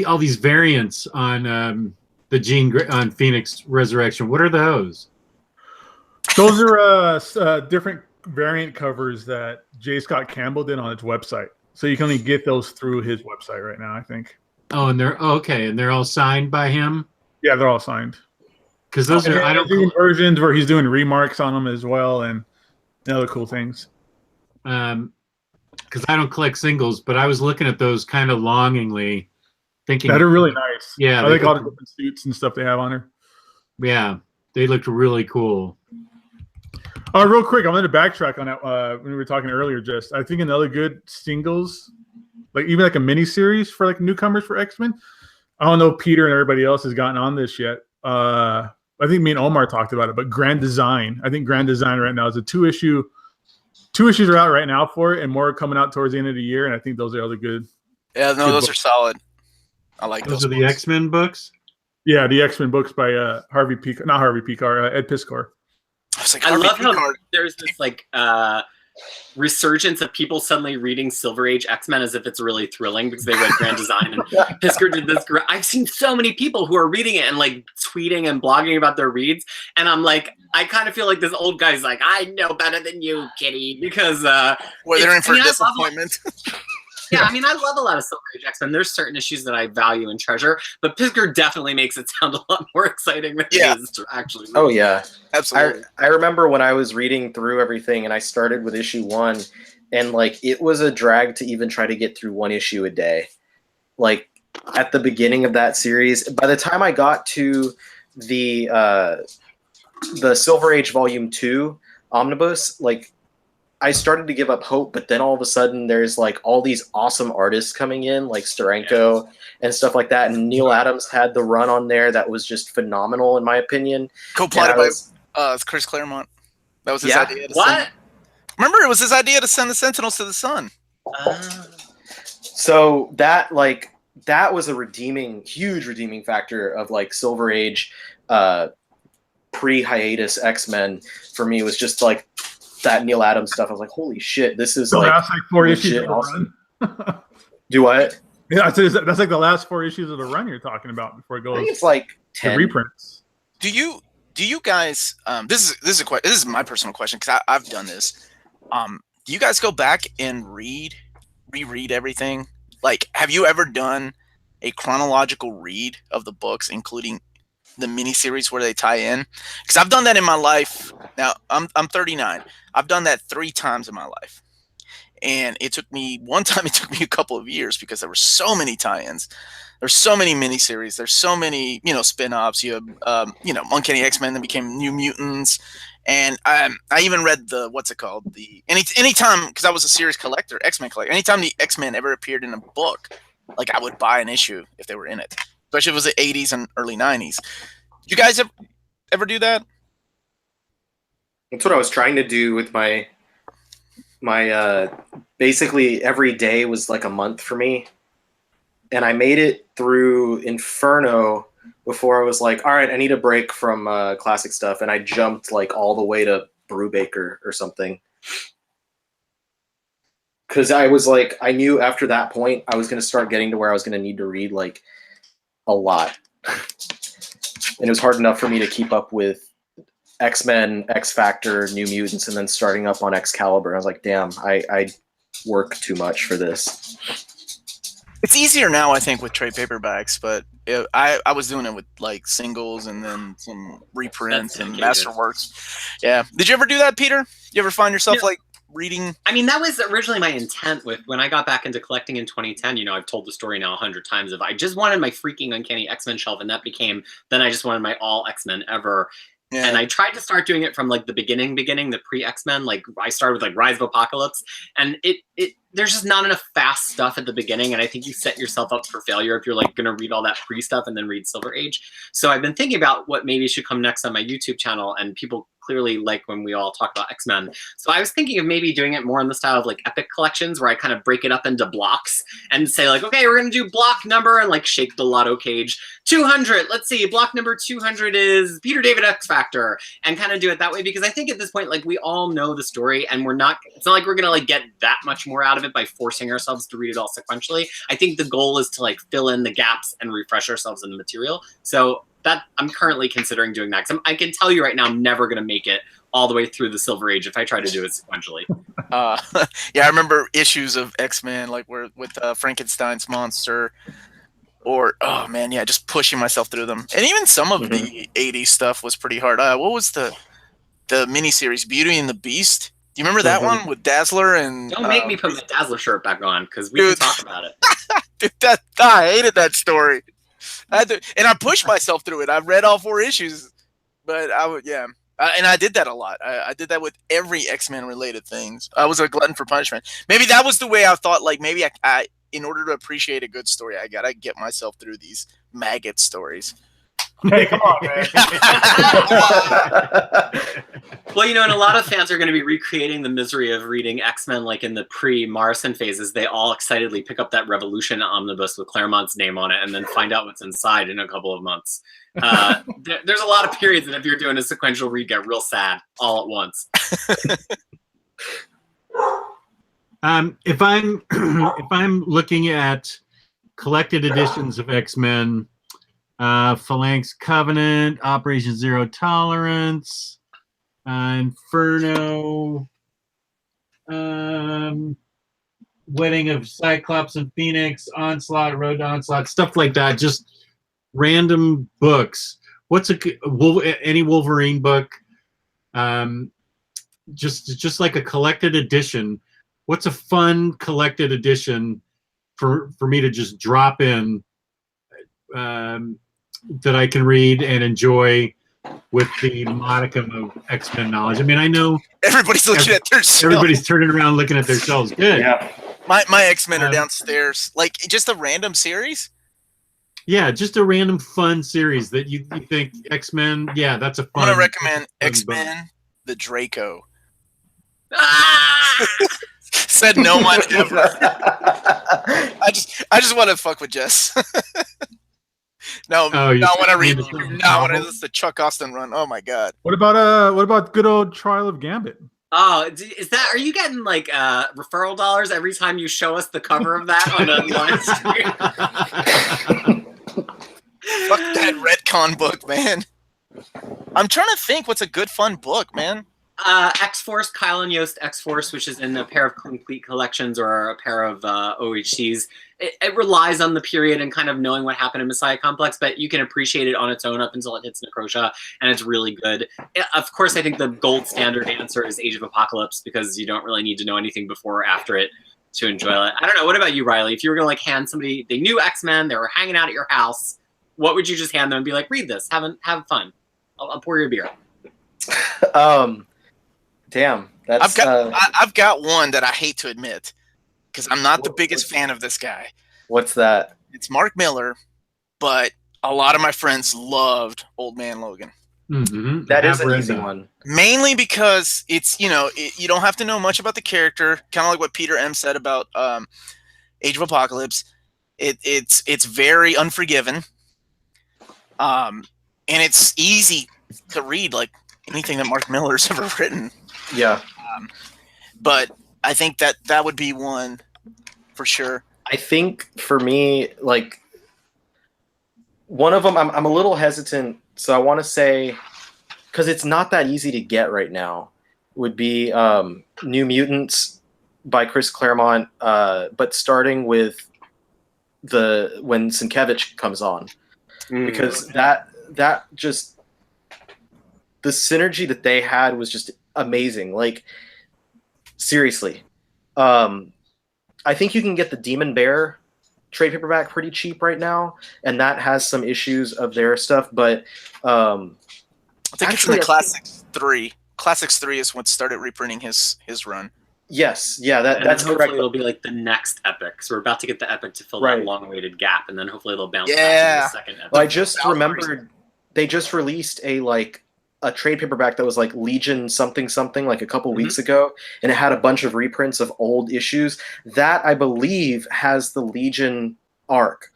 all these variants on on Phoenix Resurrection. What are those? Those are different variant covers that J. Scott Campbell did on his website. So you can only get those through his website right now, I think. Oh, and they're all signed by him? Yeah, they're all signed. Because those are, I don't doing versions where he's doing remarks on them as well, and other cool things. Because I don't collect singles, but I was looking at those kind of longingly, thinking that are really nice. Yeah, I like all the different suits and stuff they have on her. Yeah, they looked really cool. Real quick, I'm going to backtrack on that when we were talking earlier. Just I think another good singles, like even like a mini series for like newcomers for X-Men. I don't know if Peter and everybody else has gotten on this yet. I think me and Omar talked about it, but Grand Design. I think Grand Design right now is a 2 issue. 2 issues are out right now for it, and more are coming out towards the end of the year. And I think those are all the good. Yeah, no, good those books. are solid. I like Those those. are the books. X-Men books. Yeah, the X-Men books by Ed Piskor. I was like, I Harvey love how Picard. there's this like resurgence of people suddenly reading Silver Age X-Men as if it's really thrilling because they read Grand Design and Piskor did this. I've seen so many people who are reading it and like tweeting and blogging about their reads, and I'm like, I kind of feel like this old guy's like, I know better than you, kitty, because Well, they're in for disappointment. Yeah, I mean, I love a lot of Silver Age X-Men. There's certain issues that I value and treasure, but Piskor definitely makes it sound a lot more exciting than it is to actually read. Oh yeah, Absolutely. I remember when I was reading through everything, and I started with issue 1, and like it was a drag to even try to get through 1 issue a day. Like at the beginning of that series, by the time I got to the Silver Age Volume 2 Omnibus, like I started to give up hope, but then all of a sudden there's like all these awesome artists coming in, like Steranko and stuff like that. And Neil Adams had the run on there that was just phenomenal, in my opinion. Co-plotted by Chris Claremont. That was his idea. Remember, it was his idea to send the Sentinels to the sun. So that was a huge redeeming factor of like Silver Age pre-hiatus X-Men for me. Was just like that Neil Adams stuff. I was like, holy shit, this is So like that's like 4 issues of the awesome. run. Do what? Yeah, I said that's like the last 4 issues of the run you're talking about before it I goes think it's like to 10. reprints. Do you guys? This is my personal question because I've done this. Do you guys go back and reread everything? Like, have you ever done a chronological read of the books, including the miniseries where they tie in? Because I've done that in my life. Now I'm 39. I've done that 3 times in my life, and it took me a couple of years because there were so many tie-ins. There's so many miniseries. There's so many, spin-offs. You have, Uncanny X-Men that became New Mutants. And I even read anytime, because I was a series collector, X-Men collector, anytime the X-Men ever appeared in a book, like I would buy an issue if they were in it, especially if it was the 80s and early 90s. Did you guys ever do that? That's what I was trying to do with my basically every day was like a month for me. And I made it through Inferno before I was like, all right, I need a break from classic stuff. And I jumped like all the way to Brubaker or something. Because I was like, I knew after that point, I was going to start getting to where I was going to need to read like a lot. And it was hard enough for me to keep up with X-Men, X-Factor, New Mutants, and then starting up on Excalibur. I was like, damn, I work too much for this. It's easier now, I think, with trade paperbacks, but I was doing it with like singles and then some reprints and masterworks. Yeah. Did you ever do that, Peter? You ever find yourself like reading? I mean, that was originally my intent with when I got back into collecting in 2010. I've told the story now 100 times of I just wanted my freaking Uncanny X-Men shelf, and that became then I just wanted my all X-Men ever. Yeah. And I tried to start doing it from like the beginning, the pre-X-Men. Like I started with like Rise of Apocalypse, and there's just not enough fast stuff at the beginning, and I think you set yourself up for failure if you're like going to read all that pre stuff and then read Silver Age. So I've been thinking about what maybe should come next on my YouTube channel, and people clearly like when we all talk about X-Men. So I was thinking of maybe doing it more in the style of like epic collections, where I kind of break it up into blocks and say like, okay, we're going to do block number and like shake the lotto cage 200. Let's see, block number 200 is Peter David X-Factor, and kind of do it that way, because I think at this point, like we all know the story, and it's not like we're going to like get that much more out of it by forcing ourselves to read it all sequentially. I think the goal is to like fill in the gaps and refresh ourselves in the material. So that I'm currently considering doing that. I can tell you right now, I'm never going to make it all the way through the Silver Age if I try to do it sequentially. Yeah, I remember issues of X-Men like with Frankenstein's monster, or just pushing myself through them. And even some of the 80s stuff was pretty hard. What was the miniseries Beauty and the Beast? Do you remember that one with Dazzler and? Don't make me put my Dazzler shirt back on, because we can talk about it. Dude, I hated that story. And I pushed myself through it. I read all 4 issues, but and I did that a lot. I did that with every X-Men related things. I was a glutton for punishment. Maybe that was the way I thought. Like maybe I in order to appreciate a good story, I gotta get myself through these maggot stories. Hey, come on, man. Well, you know, and a lot of fans are going to be recreating the misery of reading X-Men like in the pre-Morrison phases. They all excitedly pick up that Revolution omnibus with Claremont's name on it and then find out what's inside in a couple of months. There's a lot of periods that if you're doing a sequential read, get real sad all at once. If I'm looking at collected editions of X-Men, Phalanx Covenant, Operation Zero Tolerance, Inferno, Wedding of Cyclops and Phoenix, Onslaught, Road to Onslaught, stuff like that. Just random books. What's any Wolverine book? Just like a collected edition. What's a fun collected edition for me to just drop in that I can read and enjoy with the modicum of X-Men knowledge? I mean, I know everybody's looking at their shelves. Everybody's turning around looking at their shelves. Good. Yeah. My X-Men are downstairs. Like, just a random series? Yeah, just a random fun series that you think X-Men, yeah, that's a fun. I'm going to recommend X-Men, the Draco. Said no one ever. I just want to fuck with Jess. No, not when I read. Not when it's the Chuck Austin run. Oh my god. What about good old Trial of Gambit? Oh, are you getting like referral dollars every time you show us the cover of that on a live stream? Fuck that retcon book, man. I'm trying to think what's a good fun book, man. X-Force, Kyle and Yost X-Force, which is in a pair of complete collections or a pair of OHCs. It relies on the period and kind of knowing what happened in Messiah Complex, but you can appreciate it on its own up until it hits Necrosha, and it's really good. Of course, I think the gold standard answer is Age of Apocalypse, because you don't really need to know anything before or after it to enjoy it. I don't know. What about you, Riley? If you were going to like hand somebody, they knew X-Men, they were hanging out at your house, what would you just hand them and be like, read this, have fun. I'll pour you a beer. Damn, that's. I've got one that I hate to admit because I'm not the biggest fan of this guy. What's that? It's Mark Miller, but a lot of my friends loved Old Man Logan. Mm-hmm. That is an easy one. Mainly because it's you don't have to know much about the character, kind of like what Peter M said about Age of Apocalypse. It's very unforgiving, and it's easy to read, like anything that Mark Miller's ever written. Yeah. But I think that would be one for sure. I think for me, like, one of them, I'm a little hesitant, so I want to say, because it's not that easy to get right now, would be New Mutants by Chris Claremont, but starting with when Sienkiewicz comes on. Because that just, the synergy that they had was just amazing. Like, seriously. I think you can get the Demon Bear trade paperback pretty cheap right now, and that has some issues of their stuff, but I think it's in the Classics 3. Classics 3 is what started reprinting his run. Yes, yeah, that's hopefully correct. It'll be like the next epic. So we're about to get the epic to fill that long-awaited gap, and then hopefully it'll bounce back to the second epic. Well, I just remembered they just released a trade paperback that was like Legion something like a couple weeks ago, and it had a bunch of reprints of old issues. That, I believe, has the Legion arc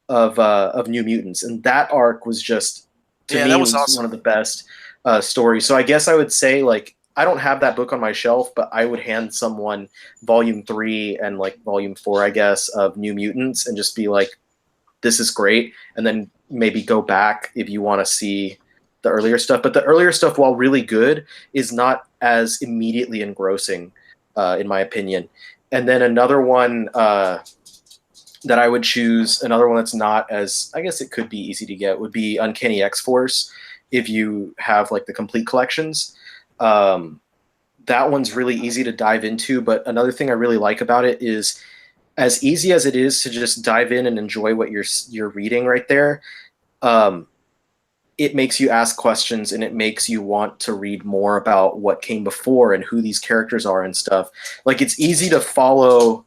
of New Mutants, and that arc was just that was awesome. One of the best stories. So I guess I would say, like, I don't have that book on my shelf, but I would hand someone Volume 3 and like Volume 4, I guess, of New Mutants, and just be like, this is great, and then maybe go back if you want to see the earlier stuff. But the earlier stuff, while really good, is not as immediately engrossing, in my opinion. And then another one that I would choose, another one that's not as, I guess it could be easy to get, would be Uncanny X-Force, if you have like the complete collections. That one's really easy to dive into, but another thing I really like about it is, as easy as it is to just dive in and enjoy what you're reading right there, it makes you ask questions, and it makes you want to read more about what came before and who these characters are and stuff. Like, it's easy to follow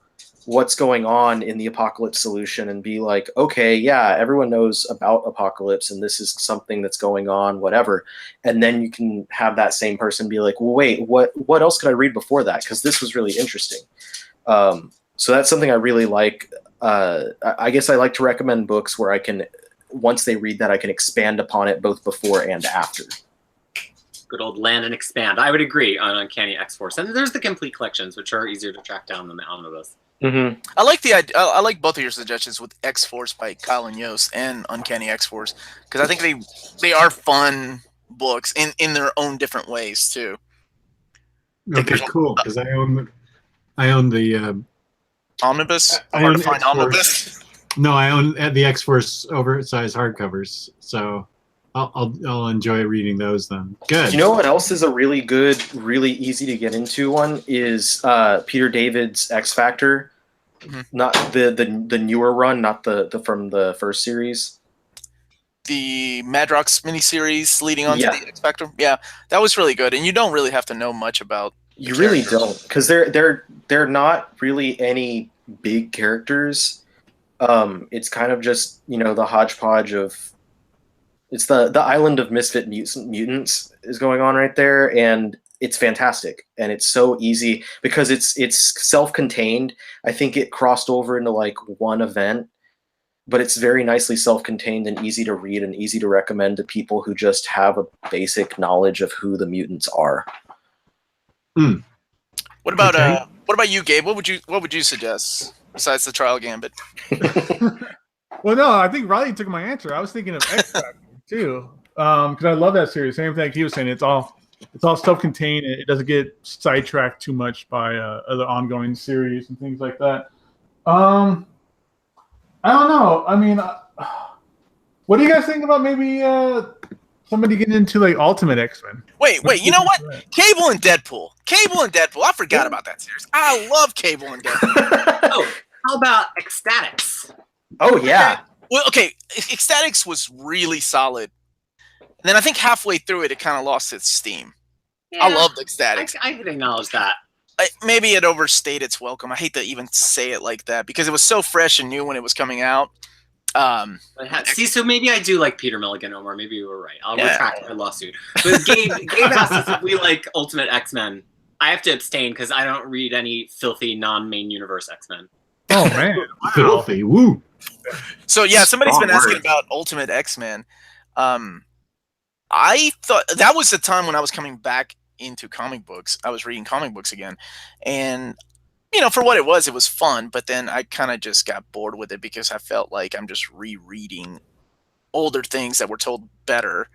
what's going on in the Apocalypse solution and be like, okay, yeah, everyone knows about Apocalypse and this is something that's going on, whatever. And then you can have that same person be like, well, wait, what else could I read before that? Because this was really interesting. So that's something I really like. I guess I like to recommend books where I can, once they read that, I can expand upon it both before and after. Good old land and expand. I would agree on Uncanny X-Force. And there's the complete collections, which are easier to track down than the Omnibus. Mm-hmm. I like both of your suggestions with X-Force by Kyle and Yost and Uncanny X-Force, because I think they are fun books in their own different ways too. Okay, cool. Because I own the Omnibus. I Hard own to find X-Force. Omnibus. No, I own the X-Force oversized hardcovers, so I'll enjoy reading those then. Good. You know what else is a really good, really easy to get into one is Peter David's X Factor, not the newer run, not the from the first series. The Madrox miniseries leading on to Yeah. the X Factor. Yeah, that was really good, and you don't really have to know much about. You really don't, because they're not really any big characters. It's kind of just, you know, the hodgepodge of. It's the island of misfit mutants is going on right there, and it's fantastic, and it's so easy because it's self-contained. I think it crossed over into like one event, but it's very nicely self-contained and easy to read and easy to recommend to people who just have a basic knowledge of who the mutants are. What about you, Gabe? What would you suggest besides the Trial Gambit? Well, no, I think Riley took my answer. I was thinking of X Factor too, because I love that series. Same thing he was saying. It's all self-contained. It doesn't get sidetracked too much by other ongoing series and things like that. I don't know. I mean, what do you guys think about maybe somebody getting into like Ultimate X-Men? Wait. You know what? Cable and Deadpool. I forgot about that series. I love Cable and Deadpool. Oh, how about Ecstatics? Oh yeah. Well, okay, Ecstatics was really solid. And then I think halfway through it kind of lost its steam. Yeah, I loved Ecstatics. I could acknowledge that. Maybe it overstayed its welcome. I hate to even say it like that because it was so fresh and new when it was coming out. See, so maybe I do like Peter Milligan, Omar. Maybe you were right. I'll retract my lawsuit. But Gabe asked us if we like Ultimate X-Men. I have to abstain because I don't read any filthy non-main universe X-Men. Oh man, filthy! Woo. So yeah, somebody's Strong been asking words. about Ultimate X-Men. I thought that was the time when I was coming back into comic books. I was reading comic books again, and you know, for what it was fun. But then I kind of just got bored with it because I felt like I'm just rereading older things that were told better,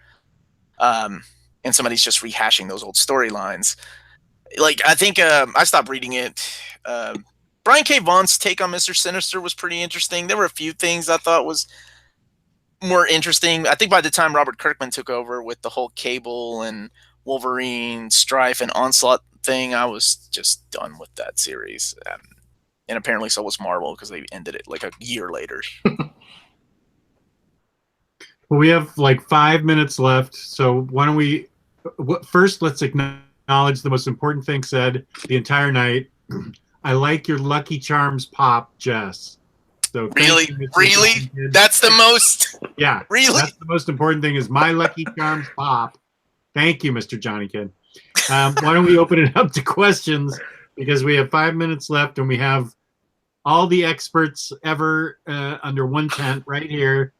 and somebody's just rehashing those old storylines. Like I think I stopped reading it. Brian K. Vaughan's take on Mr. Sinister was pretty interesting. There were a few things I thought was more interesting. I think by the time Robert Kirkman took over with the whole Cable and Wolverine, Strife, and Onslaught thing, I was just done with that series. And apparently so was Marvel because they ended it like a year later. Well, we have like 5 minutes left, so why don't we first let's acknowledge the most important thing said the entire night. I like your Lucky Charms pop, Jess. So Really? That's the most. Yeah. Really? That's the most important thing is my Lucky Charms pop. Thank you, Mr. Johnny Kid. Why don't we open it up to questions because we have 5 minutes left and we have all the experts ever under one tent right here.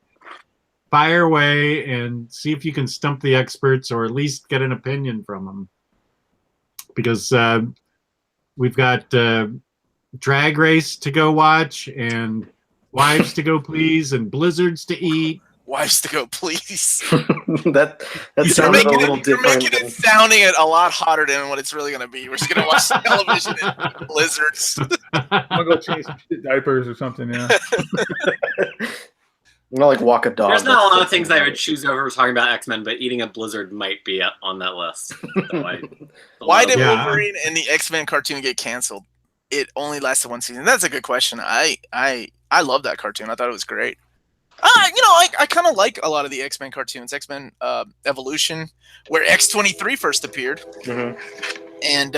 Fire away and see if you can stump the experts or at least get an opinion from them. Because we've got Drag Race to go watch and Wives to go please and Blizzards to eat. Wives to go, please. that sounded a little You're different. making it sounding it a lot hotter than what it's really going to be. We're just going to watch television and Blizzards. I'm gonna go change some shit diapers or something. Yeah. I'm gonna like walk a dog. There's not a lot of things I would choose over talking about X-Men, but eating a Blizzard might be on that list. So Why did Yeah. Wolverine and the X-Men cartoon get canceled? It only lasted one season. That's a good question. I love that cartoon. I thought it was great. I kind of like a lot of the X-Men cartoons. X-Men Evolution, where X-23 first appeared, Mhm. and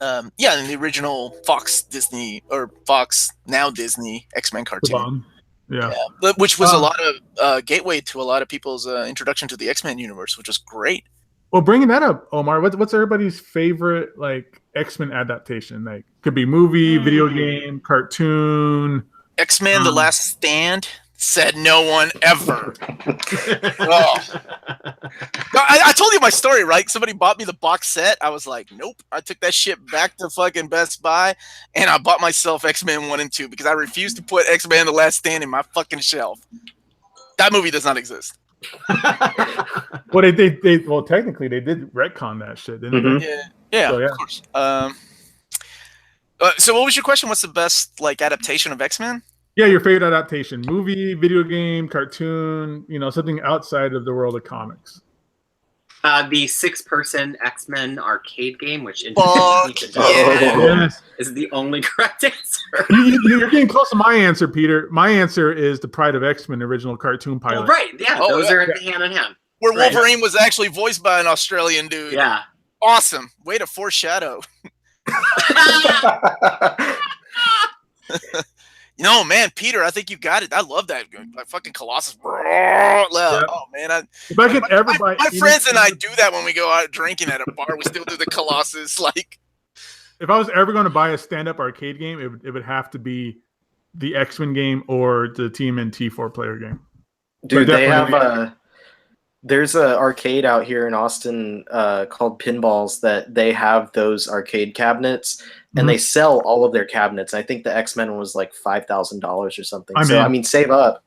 Yeah, in the original Fox Disney or Fox now Disney X-Men cartoon. Yeah. Which was a lot of gateway to a lot of people's introduction to the X-Men universe, which was great. Well, bringing that up, Omar, what's everybody's favorite like X-Men adaptation? Like, could be movie, video game, cartoon. X-Men: The Last Stand. Said no one ever. Oh. I told you my story, right? Somebody bought me the box set. I was like, nope. I took that shit back to fucking Best Buy, and I bought myself X-Men 1 and 2 because I refused to put X-Men: The Last Stand in my fucking shelf. That movie does not exist. Well, well, technically they did retcon that shit, didn't they? Yeah, So, yeah. of course. So what was your question? What's the best like adaptation of X-Men? Yeah, your favorite adaptation: movie, video game, cartoon. Something outside of the world of comics. The 6-person X-Men arcade game, which Yes. is the only correct answer. You're getting close to my answer, Peter. My answer is the Pride of X-Men original cartoon pilot. Oh, right, yeah, those are hand in hand. Where Wolverine was actually voiced by an Australian dude. Yeah. Awesome. Way to foreshadow. No, man, Peter, I think you got it. I love that. Like fucking Colossus. Oh, man. If I could ever buy my friends and I do that when we go out drinking at a bar. We still do the Colossus. Like, if I was ever going to buy a stand-up arcade game, it would have to be the X-Men game or the TMNT 4-player game. Dude, they have there's an arcade out here in Austin called Pinballs that they have those arcade cabinets, and they sell all of their cabinets. I think the X-Men was like $5,000 or something. I mean, save up.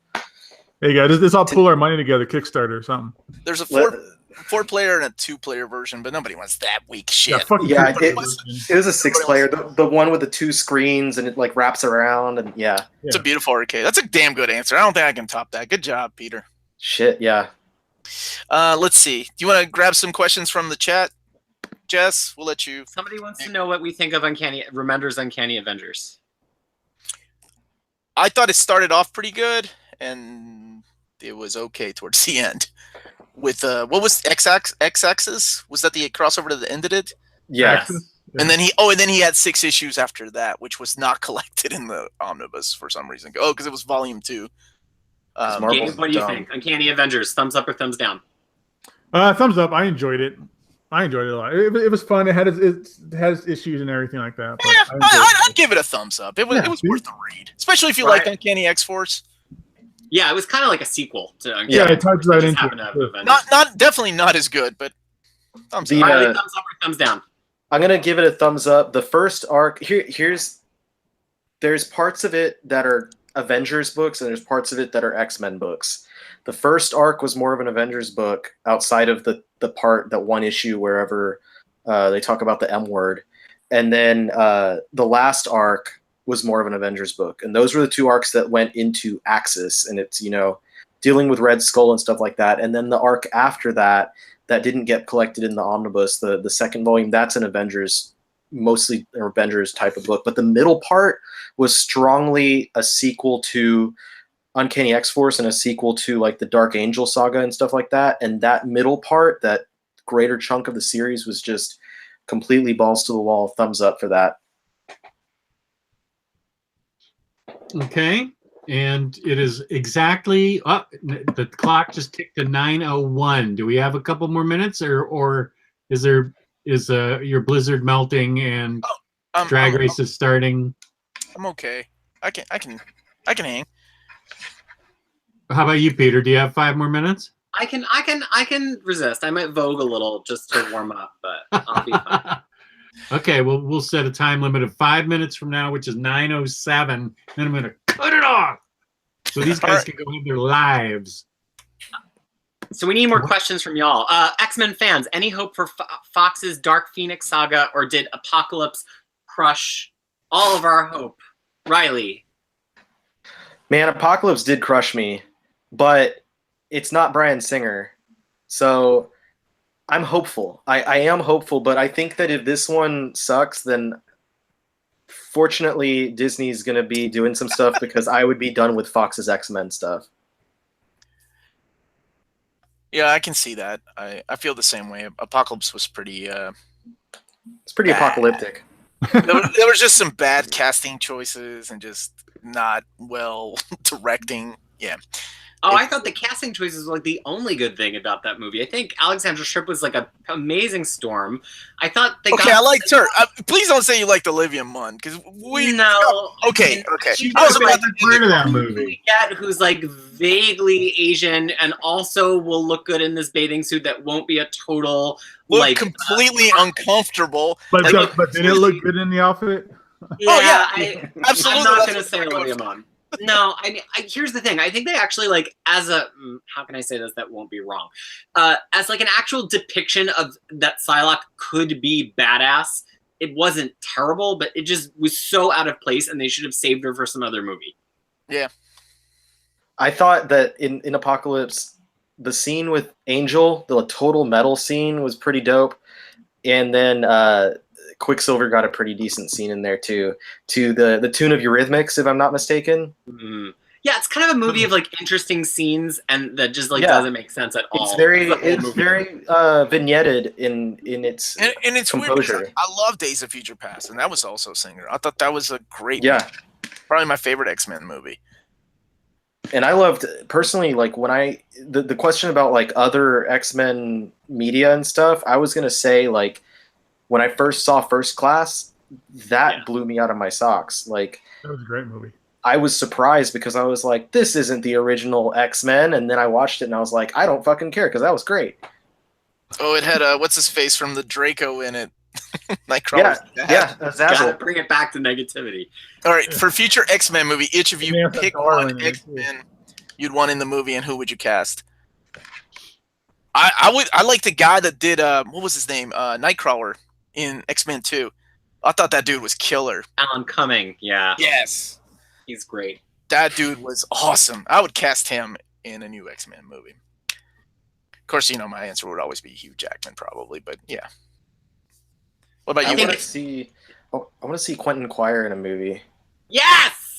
There you go. Let's all pool our money together, Kickstarter or something. There's a 4-player and a 2-player version, but nobody wants that weak shit. Yeah, it was a 6-player. The one with the 2 screens and it like wraps around and It's a beautiful arcade. That's a damn good answer. I don't think I can top that. Good job, Peter. Shit, yeah. Let's see. Do you want to grab some questions from the chat, Jess? We'll let you. Somebody wants to know what we think of Remender's Uncanny Avengers. I thought it started off pretty good, and it was okay towards the end. With what was X-Axis? Was that the crossover to the end of it? Yeah. And then he had 6 issues after that, which was not collected in the omnibus for some reason. Oh, because it was volume 2. Gabe, what do you think? Uncanny Avengers, thumbs up or thumbs down? Thumbs up. I enjoyed it. I enjoyed it a lot. It was fun. It had its issues and everything like that. But yeah, I'd give it a thumbs up. It was worth the read, especially if you like Uncanny X-Force. Yeah, it was kind of like a sequel to Uncanny. Yeah, it ties right into it. Not definitely not as good, but thumbs up. Thumbs up or thumbs down? I'm gonna give it a thumbs up. The first arc there's parts of it that are Avengers books and there's parts of it that are X-Men books. The first arc was more of an Avengers book outside of the part, that one issue wherever they talk about the M word. And then the last arc was more of an Avengers book. And those were the 2 arcs that went into Axis, and it's, dealing with Red Skull and stuff like that. And then the arc after that didn't get collected in the omnibus, the second volume, that's an Avengers, mostly an Avengers type of book. But the middle part was strongly a sequel to Uncanny X-Force and a sequel to like the Dark Angel saga and stuff like that. And that middle part, that greater chunk of the series, was just completely balls to the wall. Thumbs up for that. Okay. And it is exactly the clock just ticked to 9:01. Do we have a couple more minutes, or is your blizzard melting and drag race is starting? I'm okay. I can hang. How about you, Peter? Do you have 5 more minutes? I can resist. I might vogue a little just to warm up, but I'll be fine. Okay, well, we'll set a time limit of 5 minutes from now, which is 9:07. Then I'm going to cut it off so these guys can go have their lives. So we need more questions from y'all. X-Men fans, any hope for Fox's Dark Phoenix saga, or did Apocalypse crush all of our hope? Riley. Man, Apocalypse did crush me, but it's not Bryan Singer. So I'm hopeful. I am hopeful, but I think that if this one sucks, then fortunately Disney's going to be doing some stuff because I would be done with Fox's X-Men stuff. Yeah, I can see that. I feel the same way. Apocalypse was pretty it's pretty apocalyptic. There was just some bad casting choices and just not well directing. Yeah. Oh, I thought the casting choices were like the only good thing about that movie. I think Alexandra Shipp was like an amazing Storm. I thought they I liked her. Please don't say you liked Olivia Munn, because we. No. Okay. I was about to part of that movie. We get who's like vaguely Asian and also will look good in this bathing suit that won't be a total like completely uncomfortable. But did it look good in the outfit? Yeah, absolutely. I'm not going to say Olivia Munn. No, I mean, here's the thing. I think they actually like as a how can I say this that won't be wrong? As like an actual depiction of that Psylocke could be badass. It wasn't terrible, but it just was so out of place, and they should have saved her for some other movie. Yeah, I thought that in Apocalypse, the scene with Angel, the total metal scene, was pretty dope, and then Quicksilver got a pretty decent scene in there too, to the tune of Eurythmics, if I'm not mistaken. Mm-hmm. Yeah, it's kind of a movie of like interesting scenes, and that just like doesn't make sense at all. It's very vignetted in its and it's composure. Weird. I love Days of Future Past, and that was also Singer. I thought that was a great movie. Probably my favorite X-Men movie. And I loved personally, like when the question about like other X-Men media and stuff, I was gonna say like when I first saw First Class, that blew me out of my socks. Like that was a great movie. I was surprised because I was like, this isn't the original X-Men, and then I watched it and I was like, I don't fucking care because that was great. Oh, it had what's his face from the Draco in it. Nightcrawler. Yeah, gotta bring it back to negativity. All right, for future X-Men movie, each of you pick one X-Men you'd want in the movie, and who would you cast? I like the guy that did what was his name? Nightcrawler in X-Men 2. I thought that dude was killer. Alan Cumming, yeah. Yes. He's great. That dude was awesome. I would cast him in a new X-Men movie. Of course, you know my answer would always be Hugh Jackman, probably, but yeah. What about you? I want to see Quentin Quire in a movie. Yes!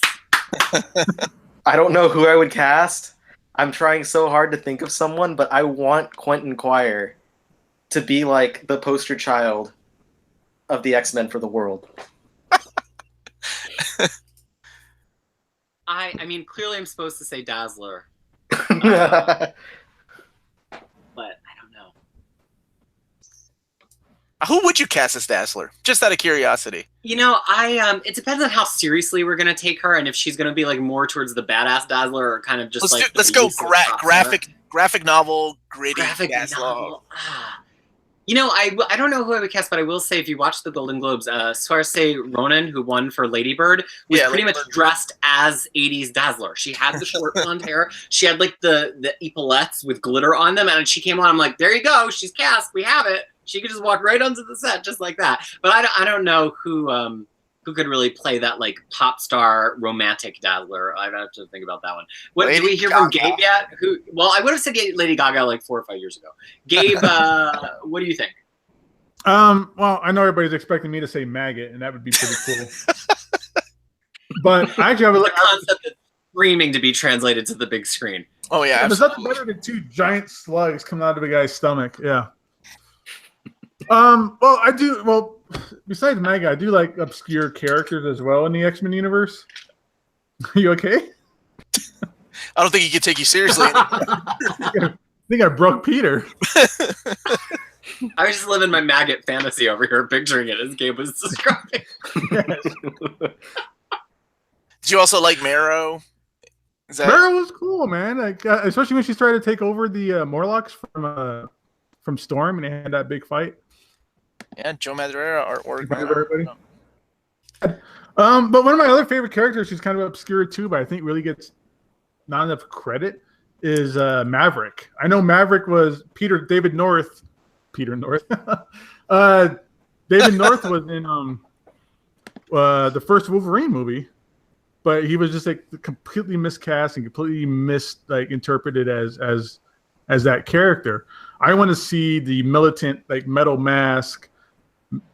I don't know who I would cast. I'm trying so hard to think of someone, but I want Quentin Quire to be like the poster child of the X-Men for the world. I mean, clearly I'm supposed to say Dazzler. But I don't know. Who would you cast as Dazzler? Just out of curiosity. You know, it depends on how seriously we're gonna take her, and if she's gonna be like more towards the badass Dazzler, or kind of just let's go graphic novel, gritty Dazzler. Novel. You know, I don't know who I would cast, but I will say if you watch the Golden Globes, Saoirse Ronan, who won for Lady Bird, was pretty much dressed as 80s Dazzler. She had the short blonde hair. She had like the epaulettes with glitter on them, and she came on. I'm like, there you go, she's cast. We have it. She could just walk right onto the set just like that. But I don't know who could really play that like pop star romantic Dazzler. I'd have to think about that one. Did we hear from Gabe yet? Well, I would have said Lady Gaga like 4 or 5 years ago. Gabe, what do you think? Well, I know everybody's expecting me to say maggot, and that would be pretty cool. But actually, I was the concept that's screaming to be translated to the big screen. Oh yeah, there's nothing better than 2 giant slugs coming out of a guy's stomach. Yeah. Well, I do. Well, besides Maggot, I do like obscure characters as well in the X-Men universe. Are you okay? I don't think he can take you seriously. I think I broke Peter. I was just living my maggot fantasy over here, picturing it as Gabe was describing. Yes. Did you also like Marrow? Marrow was cool, man. Like, especially when she started to take over the Morlocks from Storm, and they had that big fight. Yeah, Joe Madureira artwork. Everybody. But one of my other favorite characters, who's kind of obscure too, but I think really gets not enough credit, is Maverick. I know Maverick was David North. David North was in the first Wolverine movie, but he was just like completely miscast and completely interpreted as that character. I want to see the militant like metal mask,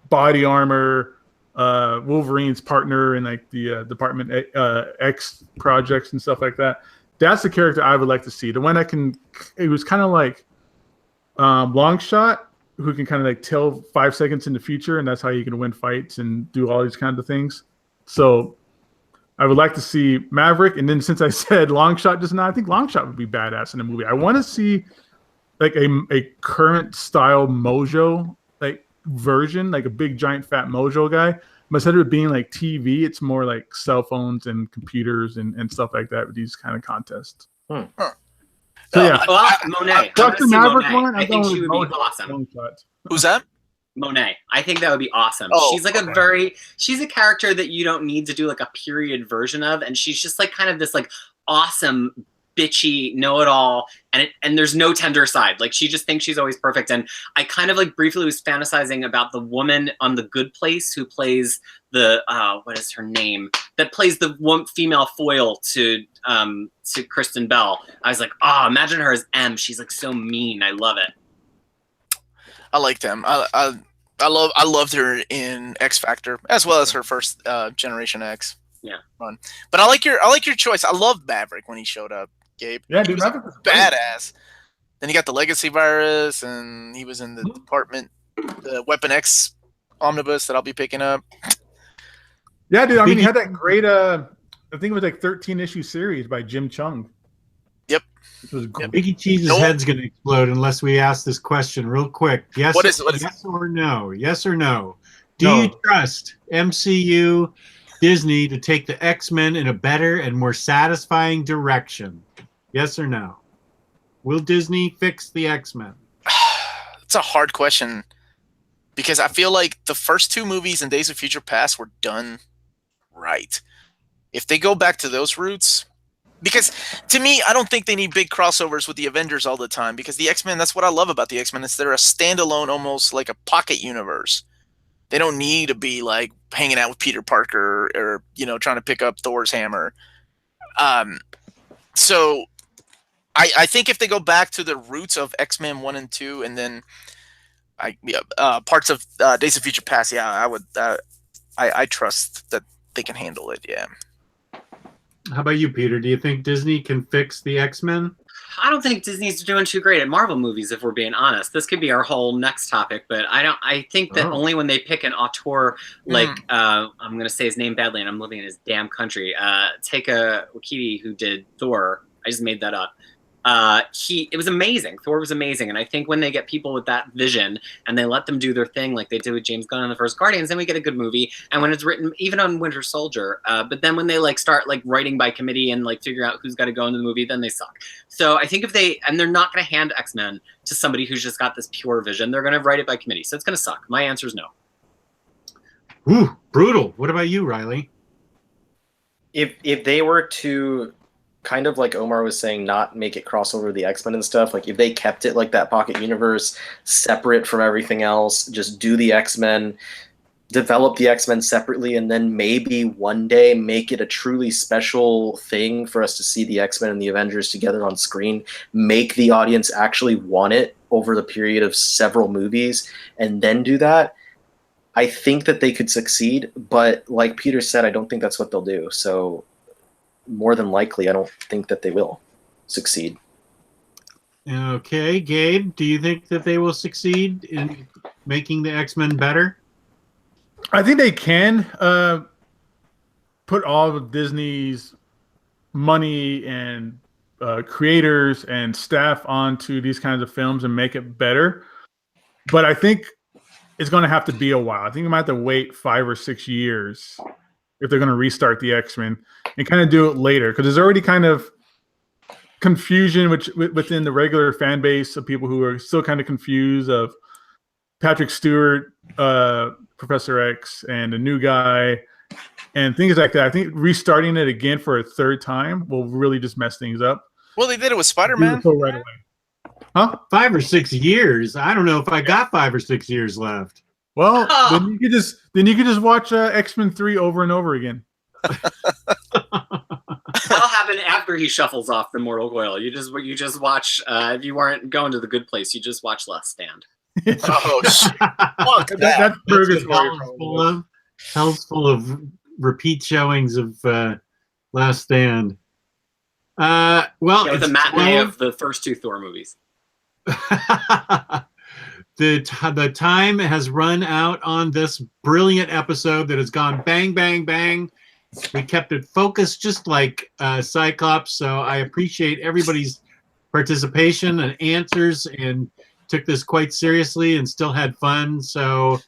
body armor, Wolverine's partner in like the Department X projects and stuff like that. That's the character I would like to see. The one that it was kind of like Longshot, who can kind of like tell 5 seconds in the future, and that's how you can win fights and do all these kinds of things. So I would like to see Maverick, and then since I said Longshot just now, I think Longshot would be badass in a movie. I want to see like a current style Mojo like version, like a big giant fat Mojo guy. But instead of it being like TV, it's more like cell phones and computers and stuff like that with these kind of contests. Huh. So yeah, Monet. Dr. Maverick Monet. one. I think she would be Mojo awesome. Longshot. Who's that? Monet. I think that would be awesome. Oh, She's like she's a character that you don't need to do like a period version of, and she's just like kind of this like awesome bitchy know-it-all, and there's no tender side. Like she just thinks she's always perfect. And I kind of like briefly was fantasizing about the woman on The Good Place who plays the what is her name? That plays the one female foil to Kristen Bell. I was like, imagine her as M. She's like so mean. I love it. I like them. I loved her in X Factor as well as her first Generation X run. But I like your choice. I love Maverick when he showed up, Gabe. Yeah, he dude, was Maverick was badass. Then he got the Legacy virus, and he was in the the Weapon X omnibus that I'll be picking up. Yeah, dude. I mean, he had that great. I think it was like 13-issue series by Jim Chung. Yep. Which was great. Biggie Cheese's head's going to explode unless we ask this question real quick. Yes, what is yes or no? Yes or no? Do you trust MCU Disney to take the X-Men in a better and more satisfying direction? Yes or no? Will Disney fix the X-Men? It's a hard question because I feel like the first 2 movies in Days of Future Past were done right. If they go back to those roots, because to me, I don't think they need big crossovers with the Avengers all the time, because the X-Men, that's what I love about the X-Men, is they're a standalone, almost like a pocket universe. They don't need to be like hanging out with Peter Parker or, trying to pick up Thor's hammer. So I think if they go back to the roots of X-Men 1 and 2, and then parts of Days of Future Past, I would. I trust that they can handle it. Yeah. How about you, Peter? Do you think Disney can fix the X-Men? I don't think Disney's doing too great at Marvel movies, if we're being honest. This could be our whole next topic, but I think that only when they pick an auteur like I'm gonna say his name badly and I'm living in his damn country. Taika Waititi, who did Thor. I just made that up. It was amazing. Thor was amazing. And I think when they get people with that vision and they let them do their thing, like they did with James Gunn in the first Guardians, then we get a good movie. And when it's written, even on Winter Soldier, but then when they like start like writing by committee and like figure out who's got to go into the movie, then they suck. So I think and they're not going to hand X-Men to somebody who's just got this pure vision. They're going to write it by committee. So it's going to suck. My answer is no. Ooh, brutal. What about you, Riley? If they were to, kind of like Omar was saying, not make it crossover with the X-Men and stuff, like if they kept it like that pocket universe, separate from everything else, just do the X-Men, develop the X-Men separately, and then maybe one day make it a truly special thing for us to see the X-Men and the Avengers together on screen, make the audience actually want it over the period of several movies, and then do that, I think that they could succeed. But like Peter said, I don't think that's what they'll do. So more than likely, I don't think that they will succeed. Okay, Gabe, do you think that they will succeed in making the X-Men better? I think they can put all of Disney's money and creators and staff onto these kinds of films and make it better. But I think it's going to have to be a while. I think we might have to wait 5 or 6 years if they're going to restart the X-Men and kind of do it later, because there's already kind of confusion within the regular fan base of people who are still kind of confused of Patrick Stewart, Professor X, and a new guy, and things like that. I think restarting it again for a third time will really just mess things up. Well, they did it with Spider-Man. Right away. Huh? 5 or 6 years. I don't know if I got 5 or 6 years left. Well, then you could just watch X-Men 3 over and over again. That'll happen after he shuffles off the mortal coil. You just watch. If you weren't going to The Good Place, you just watch Last Stand. Oh shit! Fuck that. That's purgatory. Hell's full of repeat showings of Last Stand. Well, with a matinee of the first 2 Thor movies. the time has run out on this brilliant episode that has gone bang, bang, bang. We kept it focused just like Cyclops, so I appreciate everybody's participation and answers and took this quite seriously and still had fun. So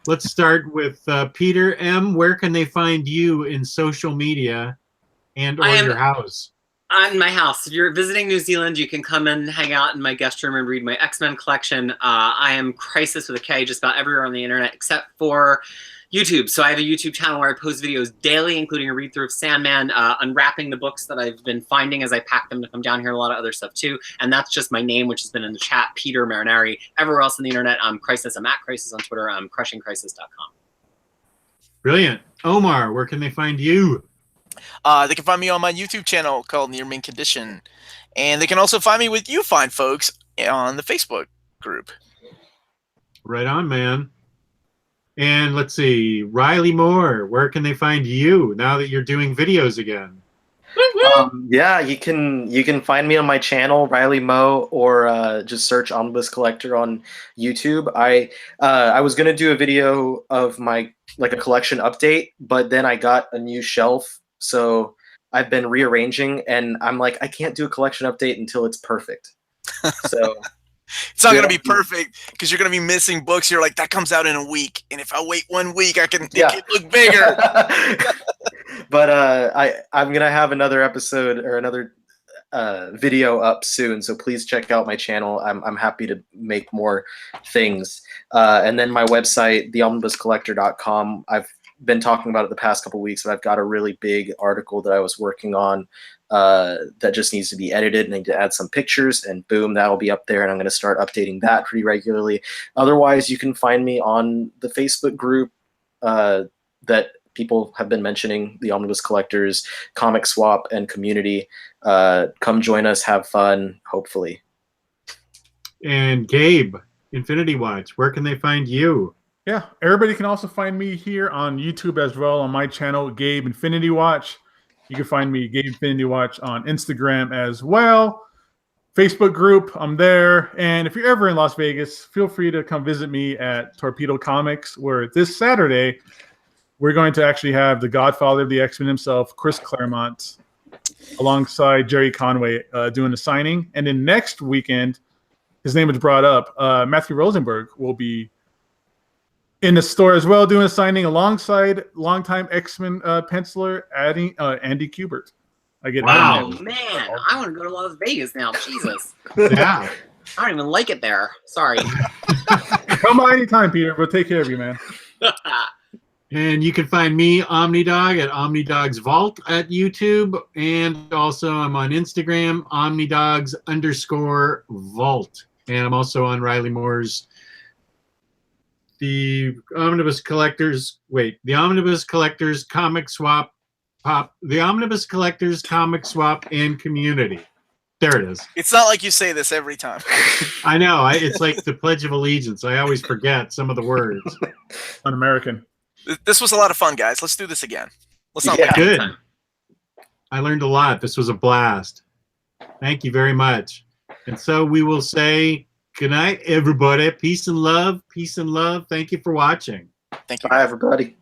let's start with Peter M. Where can they find you in social media and or your house? On my house. If you're visiting New Zealand, you can come and hang out in my guest room and read my X-Men collection. I am Krisis with a K just about everywhere on the internet except for YouTube. So I have a YouTube channel where I post videos daily, including a read-through of Sandman, unwrapping the books that I've been finding as I pack them to come down here, and a lot of other stuff too. And that's just my name, which has been in the chat, Peter Marinari. Everywhere else on the internet, I'm Krisis. I'm at Krisis on Twitter. I'm crushingkrisis.com. Brilliant. Omar, where can they find you? They can find me on my YouTube channel called Near Mint Condition. And they can also find me with you fine folks on the Facebook group. Right on, man. And let's see, Ryleymo, where can they find you now that you're doing videos again? Yeah, you can find me on my channel, Ryleymo, or just search Omnibus Collector on YouTube. I was gonna do a video of my a collection update, but then I got a new shelf, so I've been rearranging, and I'm like, I can't do a collection update until it's perfect. So it's not gonna be perfect because you're gonna be missing books. You're like, that comes out in a week, and if I wait 1 week, it can look bigger. But I'm gonna have another episode or another video up soon, so please check out my channel. I'm happy to make more things. And then my website, theomnibuscollector.com. I've been talking about it the past couple weeks, but I've got a really big article that I was working on that just needs to be edited, and I need to add some pictures, and boom, that'll be up there, and I'm going to start updating that pretty regularly. Otherwise, you can find me on the Facebook group that people have been mentioning, the Omnibus Collectors, Comic Swap, and Community. Come join us, have fun, hopefully. And Gabe, Infinity Watch, where can they find you? Yeah, everybody can also find me here on YouTube as well on my channel, Gabe Infinity Watch. You can find me, Gabe Infinity Watch, on Instagram as well. Facebook group, I'm there. And if you're ever in Las Vegas, feel free to come visit me at Torpedo Comics, where this Saturday, we're going to actually have the godfather of the X-Men himself, Chris Claremont, alongside Jerry Conway doing the signing. And then next weekend, his name was brought up, Matthew Rosenberg will be in the store as well, doing a signing alongside longtime X-Men penciler Andy Kubert. Wow, man, I want to go to Las Vegas now. Jesus. Yeah. I don't even like it there. Sorry. Come by anytime, Peter. We'll take care of you, man. And you can find me, OmniDog, at OmniDog's Vault at YouTube. And also I'm on Instagram, OmniDogs_Vault. And I'm also on Ryleymo's the Omnibus Collectors Comic Swap the Omnibus Collectors Comic Swap and Community. There it is. It's not like you say this every time. I know. It's like the Pledge of Allegiance. I always forget some of the words. Un-American. This was a lot of fun, guys. Let's do this again. Let's not Good. I learned a lot. This was a blast. Thank you very much. And so we will say good night, everybody. Peace and love. Peace and love. Thank you for watching. Thank you. Bye, everybody.